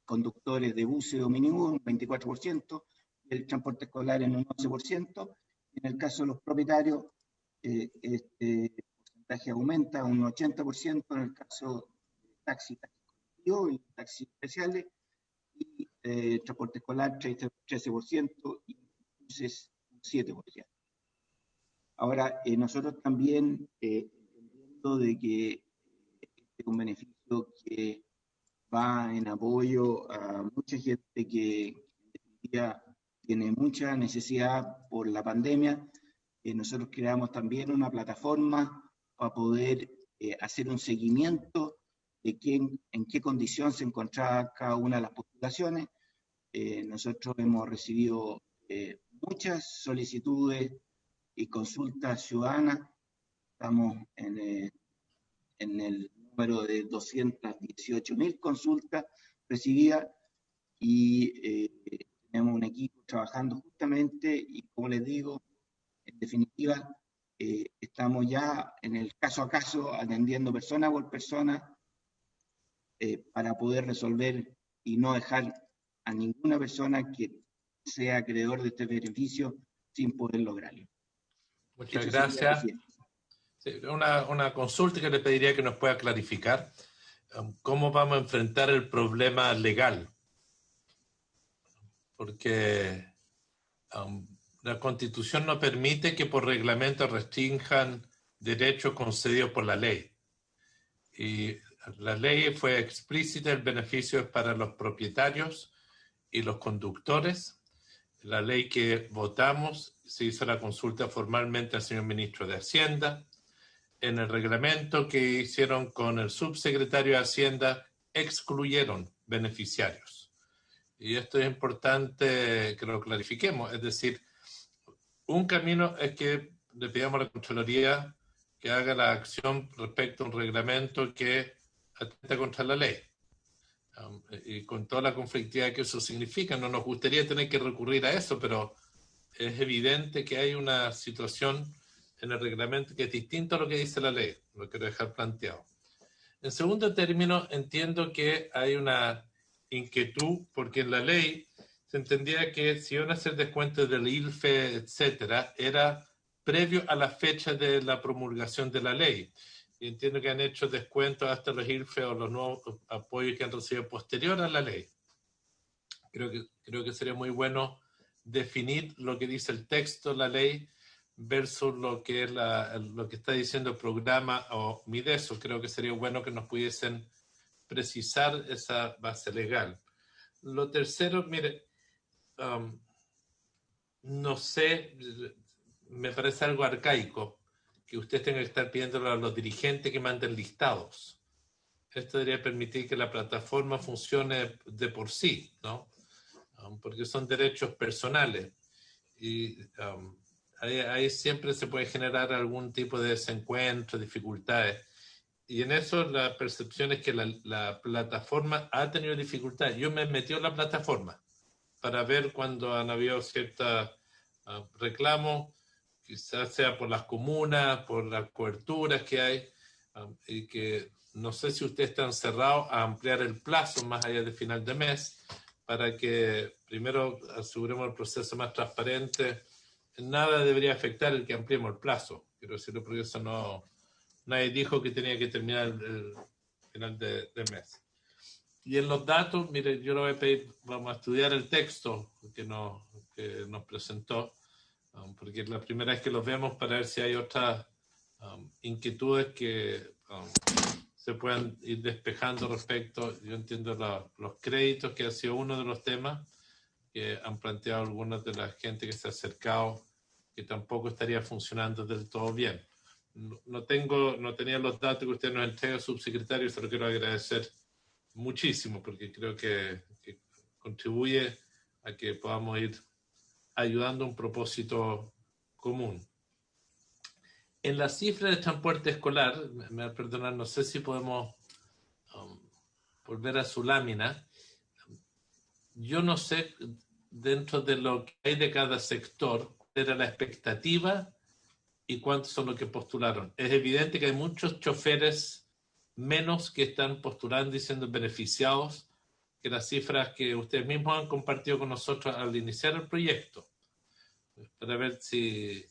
conductores de buses o minibús, un 24%, el transporte escolar en un 11%, en el caso de los propietarios, este porcentaje aumenta a un 80% en el caso de taxi colectivo y taxis especiales, y transporte escolar 13% y buses 7%. Ahora, nosotros también, entendiendo de que este es un beneficio que va en apoyo a mucha gente que en definitiva tiene mucha necesidad por la pandemia, nosotros creamos también una plataforma para poder hacer un seguimiento de en qué condición se encontraba cada una de las postulaciones. Nosotros hemos recibido muchas solicitudes y consultas ciudadanas. Estamos en el número de 218.000 consultas recibidas, y tenemos un equipo trabajando justamente, y como les digo, en definitiva, estamos ya en el caso a caso, atendiendo persona por persona, para poder resolver y no dejar a ninguna persona que sea acreedor de este beneficio sin poder lograrlo. Muchas gracias. Una consulta que le pediría que nos pueda clarificar. ¿Cómo vamos a enfrentar el problema legal? Porque la Constitución no permite que por reglamento restrinjan derechos concedidos por la ley. Y la ley fue explícita, el beneficio es para los propietarios y los conductores. La ley que votamos, se hizo la consulta formalmente al señor ministro de Hacienda. En el reglamento que hicieron con el subsecretario de Hacienda, excluyeron beneficiarios. Y esto es importante que lo clarifiquemos. Es decir, un camino es que le pidamos a la Contraloría que haga la acción respecto a un reglamento que atenta contra la ley. Y con toda la conflictividad que eso significa, no nos gustaría tener que recurrir a eso, pero es evidente que hay una situación en el reglamento que es distinto a lo que dice la ley. Lo quiero dejar planteado. En segundo término, entiendo que hay una inquietud, porque en la ley se entendía que si iban a hacer descuentos del ILFE, etcétera, era previo a la fecha de la promulgación de la ley. Y entiendo que han hecho descuentos hasta los ILFE o los nuevos apoyos que han recibido posterior a la ley. Creo que sería muy bueno definir lo que dice el texto de la ley versus lo que es lo que está diciendo el programa o Mideso. Creo que sería bueno que nos pudiesen precisar esa base legal. Lo tercero, mire, no sé, me parece algo arcaico que usted tenga que estar pidiéndole a los dirigentes que manden listados. Esto debería permitir que la plataforma funcione de por sí, ¿no? Porque son derechos personales y ahí siempre se puede generar algún tipo de desencuentro, dificultades. Y en eso la percepción es que la plataforma ha tenido dificultades. Yo me he metido en la plataforma para ver cuando han habido ciertos reclamos, quizás sea por las comunas, por las coberturas que hay, y que no sé si ustedes están cerrados a ampliar el plazo más allá del final de mes, para que primero aseguremos el proceso más transparente. Nada debería afectar el que ampliemos el plazo. Quiero decirlo porque eso no... Nadie dijo que tenía que terminar el final de mes. Y en los datos, mire, yo lo voy a pedir, vamos a estudiar el texto que nos presentó, porque es la primera vez que los vemos para ver si hay otras inquietudes que se puedan ir despejando respecto, yo entiendo los créditos, que ha sido uno de los temas que han planteado algunas de la gente que se ha acercado, que tampoco estaría funcionando del todo bien. No tenía los datos que usted nos entrega, subsecretario, y se lo quiero agradecer muchísimo, porque creo que contribuye a que podamos ir ayudando a un propósito común. En la cifra de transporte escolar, me va a perdonar, no sé si podemos volver a su lámina. Yo no sé, dentro de lo que hay de cada sector, cuál era la expectativa y cuántos son los que postularon. Es evidente que hay muchos choferes menos que están postulando y siendo beneficiados que las cifras que ustedes mismos han compartido con nosotros al iniciar el proyecto, para ver si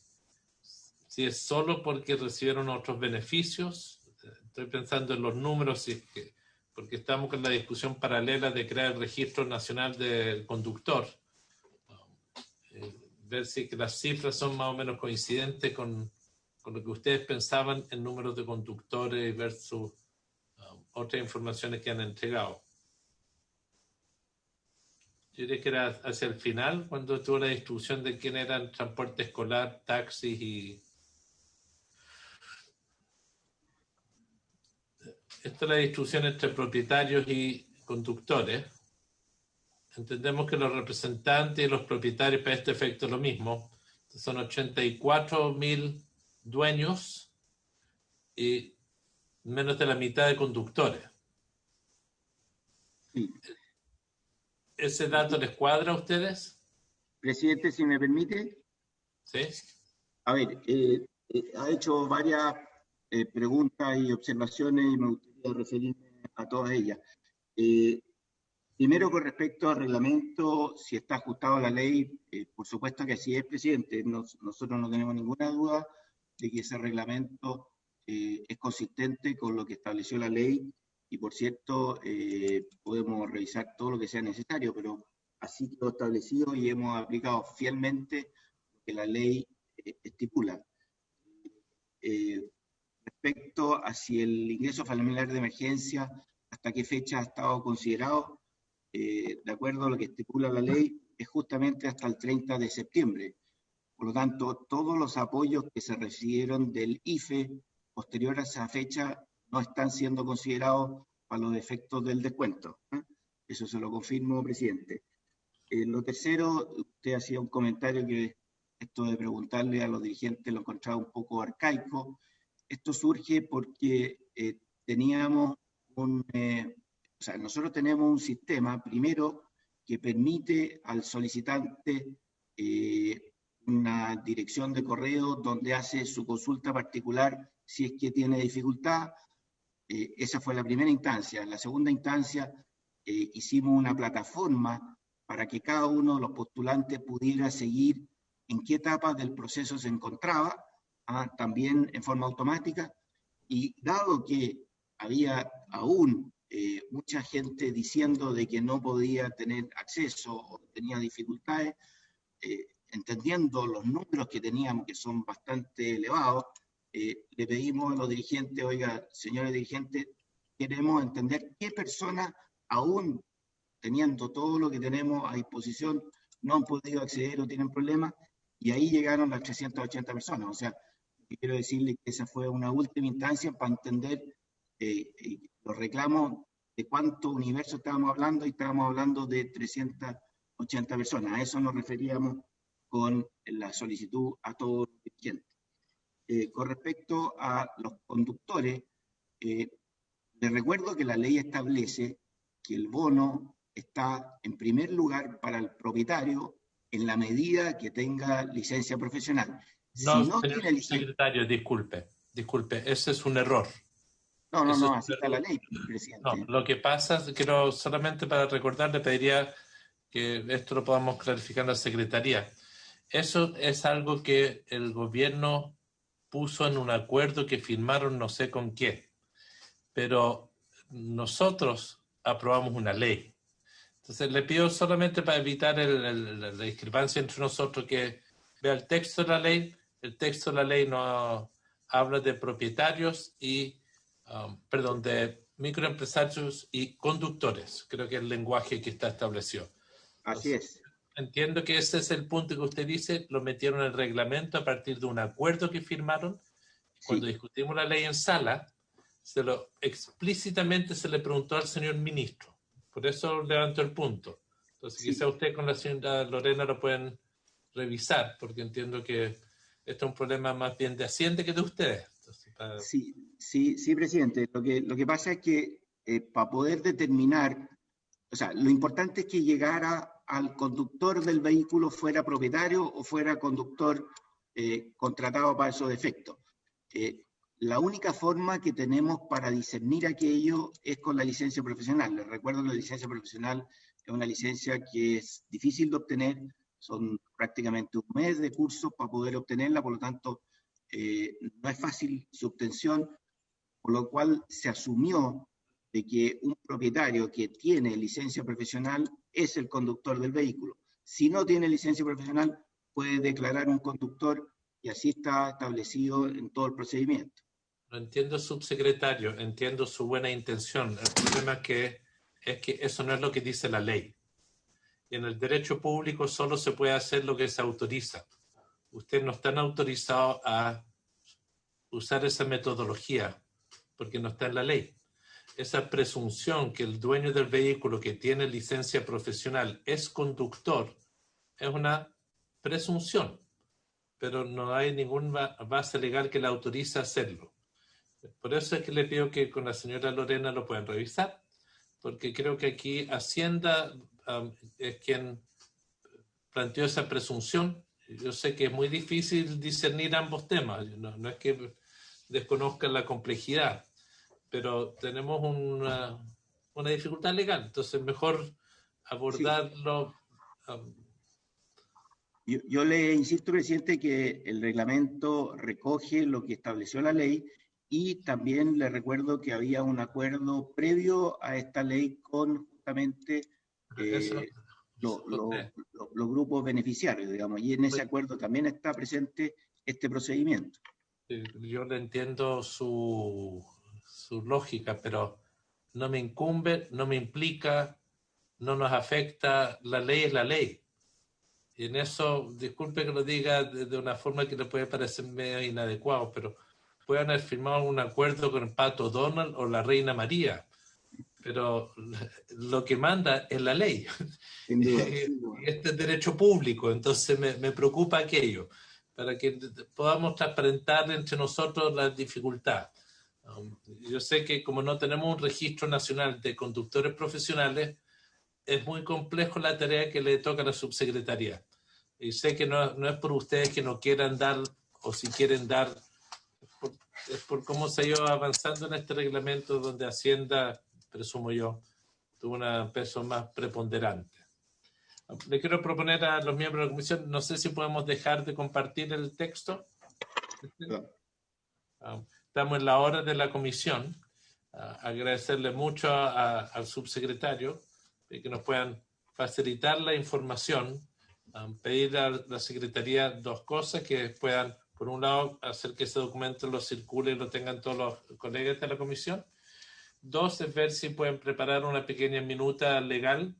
es solo porque recibieron otros beneficios. Estoy pensando en los números, porque estamos con la discusión paralela de crear el Registro Nacional del Conductor. Ver si que las cifras son más o menos coincidentes con lo que ustedes pensaban en números de conductores versus otras informaciones que han entregado. Yo diría que era hacia el final, cuando tuvo la distribución de quién eran transporte escolar, taxis y... Esta es la distribución entre propietarios y conductores. Entendemos que los representantes y los propietarios para este efecto es lo mismo. Son 84.000 dueños y menos de la mitad de conductores. Sí. ¿Ese dato les cuadra a ustedes? Presidente, si me permite. Sí. A ver, ha hecho varias preguntas y observaciones y me gustaría referirme a todas ellas. Primero, con respecto al reglamento, si está ajustado a la ley, por supuesto que así es, presidente. Nosotros no tenemos ninguna duda de que ese reglamento es consistente con lo que estableció la ley y, por cierto, podemos revisar todo lo que sea necesario, pero así quedó establecido y hemos aplicado fielmente lo que la ley estipula. Respecto a si el ingreso familiar de emergencia, hasta qué fecha ha estado considerado, de acuerdo a lo que estipula la ley, es justamente hasta el 30 de septiembre. Por lo tanto, todos los apoyos que se recibieron del IFE posterior a esa fecha no están siendo considerados para los efectos del descuento. Eso se lo confirmo, presidente. Lo tercero, usted hacía un comentario que esto de preguntarle a los dirigentes lo encontraba un poco arcaico. Esto surge porque nosotros tenemos un sistema, primero, que permite al solicitante una dirección de correo donde hace su consulta particular si es que tiene dificultad. Esa fue la primera instancia. En la segunda instancia hicimos una plataforma para que cada uno de los postulantes pudiera seguir en qué etapa del proceso se encontraba, también en forma automática, y dado que había aún mucha gente diciendo de que no podía tener acceso o tenía dificultades, entendiendo los números que teníamos, que son bastante elevados, le pedimos a los dirigentes, oiga, señores dirigentes, queremos entender qué personas, aún teniendo todo lo que tenemos a disposición, no han podido acceder o tienen problemas, y ahí llegaron las 380 personas. O sea, quiero decirles que esa fue una última instancia para entender los reclamos de cuánto universo estábamos hablando, y estábamos hablando de 380 personas. A eso nos referíamos con la solicitud a todos los dirigentes. Con respecto a los conductores, les recuerdo que la ley establece que el bono está en primer lugar para el propietario en la medida que tenga licencia profesional. No, si no tiene licencia... Secretario, disculpe, ese es un error. No, así está la ley, presidente. No, lo que pasa es que solamente para recordar le pediría que esto lo podamos clarificar en la Secretaría. Eso es algo que el gobierno puso en un acuerdo que firmaron no sé con qué, pero nosotros aprobamos una ley. Entonces le pido solamente para evitar la discrepancia entre nosotros que vea el texto de la ley. El texto de la ley no habla de propietarios y, de microempresarios y conductores. Creo que es el lenguaje que está establecido. Así es. Entiendo que ese es el punto que usted dice, lo metieron en el reglamento a partir de un acuerdo que firmaron. Cuando discutimos la ley en sala, explícitamente se le preguntó al señor ministro. Por eso levantó el punto. Entonces, quizá usted con la señora Lorena lo pueden revisar, porque entiendo que esto es un problema más bien de Hacienda que de ustedes. Entonces, Sí, presidente. Lo que pasa es que para poder determinar, o sea, lo importante es que llegara al conductor del vehículo, fuera propietario o fuera conductor contratado para esos efectos. La única forma que tenemos para discernir aquello es con la licencia profesional. Les recuerdo que la licencia profesional es una licencia que es difícil de obtener, son prácticamente un mes de curso para poder obtenerla, por lo tanto no es fácil su obtención, por lo cual se asumió de que un propietario que tiene licencia profesional es el conductor del vehículo. Si no tiene licencia profesional, puede declarar un conductor y así está establecido en todo el procedimiento. Lo entiendo, subsecretario, entiendo su buena intención. El problema es que eso no es lo que dice la ley. Y en el derecho público solo se puede hacer lo que se autoriza. Ustedes no están autorizados a usar esa metodología porque no está en la ley. Esa presunción que el dueño del vehículo que tiene licencia profesional es conductor es una presunción, pero no hay ninguna base legal que la autorice a hacerlo. Por eso es que le pido que con la señora Lorena lo puedan revisar, porque creo que aquí Hacienda es quien planteó esa presunción. Yo sé que es muy difícil discernir ambos temas, no es que desconozcan la complejidad, pero tenemos una dificultad legal, entonces mejor abordarlo. Yo le insisto, presidente, que el reglamento recoge lo que estableció la ley y también les recuerdo que había un acuerdo previo a esta ley con justamente los grupos beneficiarios, digamos, y en ese acuerdo también está presente este procedimiento. Yo le entiendo su lógica, pero no me incumbe, no me implica, no nos afecta, la ley es la ley. Y en eso, disculpe que lo diga de una forma que le puede parecer medio inadecuado, pero pueden haber firmado un acuerdo con el Pato Donald o la Reina María, pero lo que manda es la ley. Sin duda, y este es derecho público, entonces me preocupa aquello, para que podamos transparentar entre nosotros la dificultad. Yo sé que como no tenemos un registro nacional de conductores profesionales, es muy complejo la tarea que le toca a la subsecretaría. Y sé que no es por ustedes que no quieran dar, o si quieren dar, es por cómo se ha ido avanzando en este reglamento donde Hacienda, presumo yo, tuvo un peso más preponderante. Le quiero proponer a los miembros de la comisión, no sé si podemos dejar de compartir el texto. Estamos en la hora de la comisión. Agradecerle mucho al subsecretario que nos puedan facilitar la información, pedir a la Secretaría dos cosas, que puedan, por un lado, hacer que ese documento lo circule y lo tengan todos los colegas de la comisión. Dos, es ver si pueden preparar una pequeña minuta legal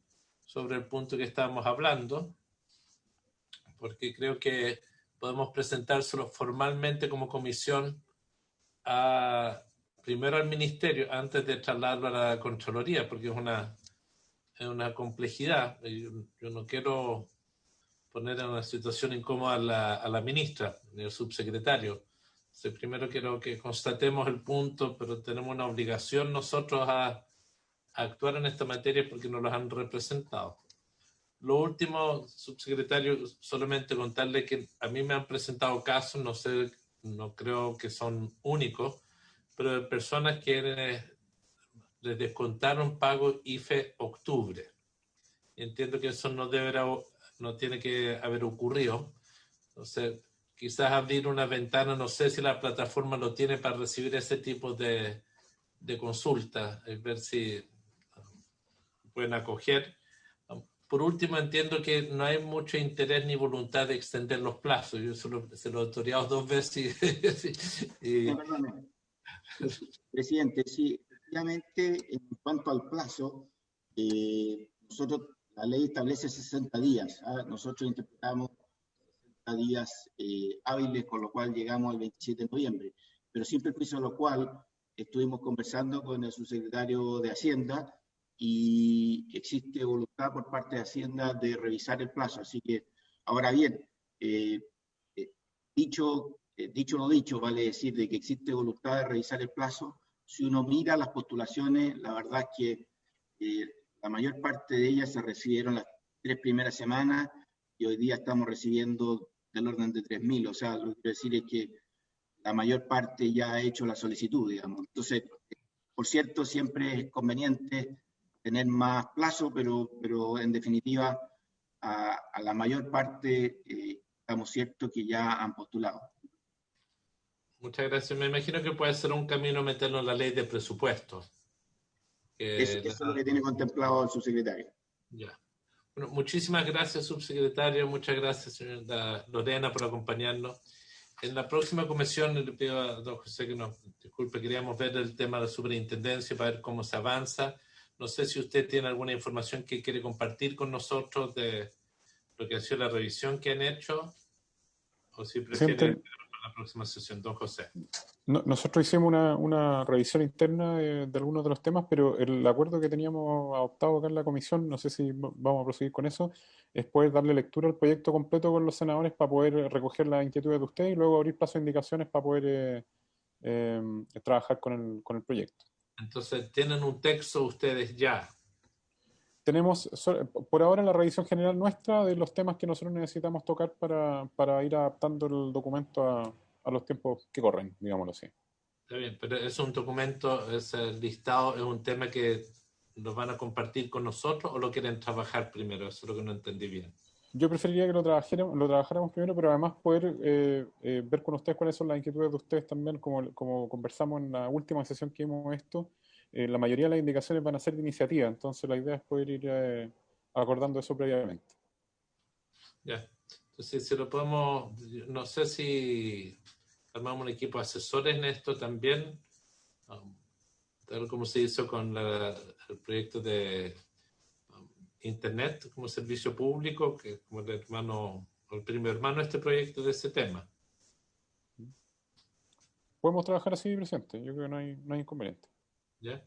sobre el punto que estábamos hablando, porque creo que podemos presentárselo formalmente como comisión primero al Ministerio, antes de trasladarlo a la Contraloría, porque es una complejidad. Yo no quiero poner en una situación incómoda a la ministra ni al subsecretario. Entonces, primero quiero que constatemos el punto, pero tenemos una obligación nosotros a actuar en esta materia porque nos los han representado. Lo último, subsecretario, solamente contarle que a mí me han presentado casos, no creo que son únicos, pero de personas que les descontaron pago IFE octubre. Entiendo que eso no tiene que haber ocurrido. Entonces, quizás abrir una ventana, no sé si la plataforma lo tiene para recibir ese tipo de consultas, ver si pueden acoger. Por último, entiendo que no hay mucho interés ni voluntad de extender los plazos. Yo se lo he autorizado 2 veces. Perdón. Presidente, sí, efectivamente, en cuanto al plazo, nosotros, la ley establece 60 días. Nosotros interpretamos 60 días hábiles, con lo cual llegamos al 27 de noviembre. Pero sin perjuicio de lo cual, estuvimos conversando con el subsecretario de Hacienda y existe voluntad por parte de Hacienda de revisar el plazo. Así que, ahora bien, dicho lo dicho, vale decir de que existe voluntad de revisar el plazo. Si uno mira las postulaciones, la verdad es que la mayor parte de ellas se recibieron las 3 primeras semanas y hoy día estamos recibiendo del orden de 3.000. O sea, lo que quiero decir es que la mayor parte ya ha hecho la solicitud, digamos. Entonces, por cierto, siempre es conveniente tener más plazo, pero en definitiva, a la mayor parte estamos ciertos que ya han postulado. Muchas gracias. Me imagino que puede ser un camino meterlo en la ley de presupuestos. Eso es lo que tiene contemplado el subsecretario. Ya. Bueno, muchísimas gracias, subsecretario. Muchas gracias, señora Lorena, por acompañarnos. En la próxima comisión le pido a don José que nos disculpe, queríamos ver el tema de la superintendencia para ver cómo se avanza. No sé si usted tiene alguna información que quiere compartir con nosotros de lo que ha sido la revisión que han hecho, o si prefiere la próxima sesión. Don José. Nosotros hicimos una revisión interna de algunos de los temas, pero el acuerdo que teníamos adoptado acá en la comisión, no sé si vamos a proseguir con eso, es poder darle lectura al proyecto completo con los senadores para poder recoger las inquietudes de ustedes y luego abrir plazo de indicaciones para poder trabajar con el proyecto. Entonces, ¿tienen un texto ustedes ya? Tenemos, por ahora, la revisión general nuestra de los temas que nosotros necesitamos tocar para ir adaptando el documento a los tiempos que corren, digámoslo así. Está bien, pero es un documento, es el listado, es un tema que lo van a compartir con nosotros o lo quieren trabajar primero, eso es lo que no entendí bien. Yo preferiría que lo trabajáramos primero, pero además poder ver con ustedes cuáles son las inquietudes de ustedes también, como conversamos en la última sesión que hemos esto. La mayoría de las indicaciones van a ser de iniciativa, entonces la idea es poder ir acordando eso previamente. Ya, entonces si lo podemos, no sé si armamos un equipo de asesores en esto también, tal como se hizo con el proyecto de Internet como servicio público, que como el primer hermano de este proyecto de ese tema. Podemos trabajar así, presidente, yo creo que no hay inconveniente. ¿Ya?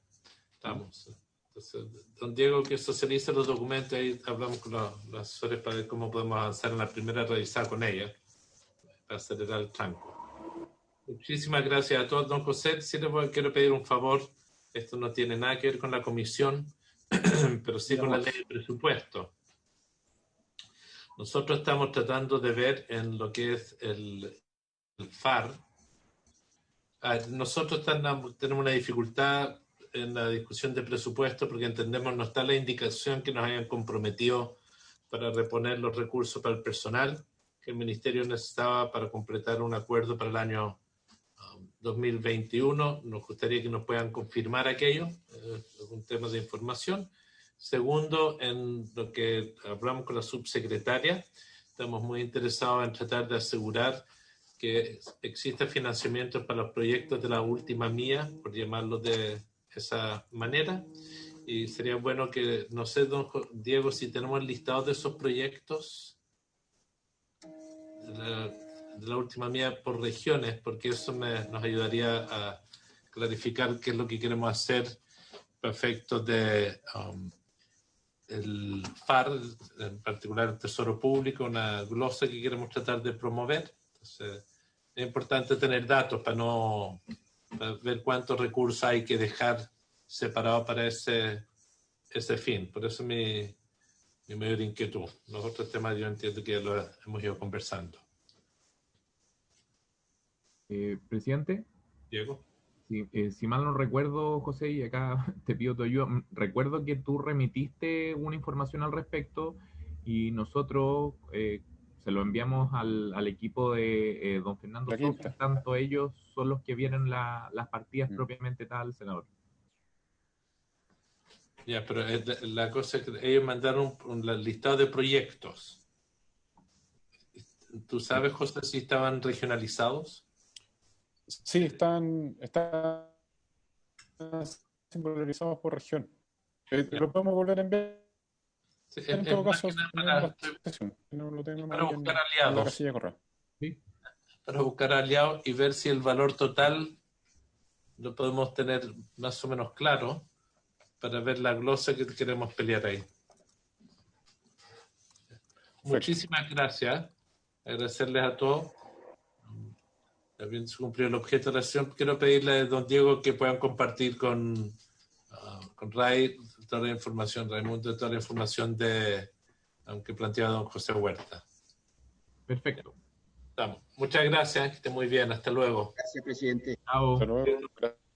Estamos. Entonces, don Diego, que socialice los documentos, ahí hablamos con los asesores para ver cómo podemos avanzar en la primera revisada con ella, para acelerar el tranco. Muchísimas gracias a todos. Don José, sí quiero pedir un favor. Esto no tiene nada que ver con la comisión, pero sí con la ley de presupuesto. Nosotros estamos tratando de ver en lo que es el FAR. Nosotros tenemos una dificultad en la discusión de presupuesto porque entendemos no está la indicación que nos hayan comprometido para reponer los recursos para el personal que el Ministerio necesitaba para completar un acuerdo para el año 2021. Nos gustaría que nos puedan confirmar aquello, es un tema de información. Segundo, en lo que hablamos con la subsecretaria, estamos muy interesados en tratar de asegurar que exista financiamiento para los proyectos de la última milla, por llamarlo de esa manera. Y sería bueno que, no sé, don Diego, si tenemos el listado de esos proyectos de la última milla por regiones, porque eso nos ayudaría a clarificar qué es lo que queremos hacer para efectos de el FAR, en particular el Tesoro Público, una glosa que queremos tratar de promover. Entonces, es importante tener datos para ver cuántos recursos hay que dejar separados para ese fin. Por eso mi mayor inquietud. Los otros temas yo entiendo que ya lo hemos ido conversando. Presidente. Diego. Si mal no recuerdo, José, y acá te pido tu ayuda, recuerdo que tú remitiste una información al respecto y nosotros se lo enviamos al equipo de don Fernando Sosa, tanto ellos son los que vienen las partidas propiamente tal, senador. Ya, pero la cosa es que ellos mandaron un listado de proyectos. ¿Tú sabes, José, si estaban regionalizados? Sí, están singularizados por región. Lo podemos volver a enviar. Sí, en todo caso, para buscar aliados. ¿Sí? Para buscar aliados y ver si el valor total lo podemos tener más o menos claro para ver la glosa que queremos pelear ahí. Muchísimas gracias. Agradecerles a todos. También se cumplió el objeto de la sesión. Quiero pedirle a don Diego que puedan compartir con Ray toda la información, Raimundo, toda la información que planteaba don José Huerta. Perfecto. Estamos. Muchas gracias, que esté muy bien. Hasta luego. Gracias, presidente. Chao. Hasta luego. Gracias.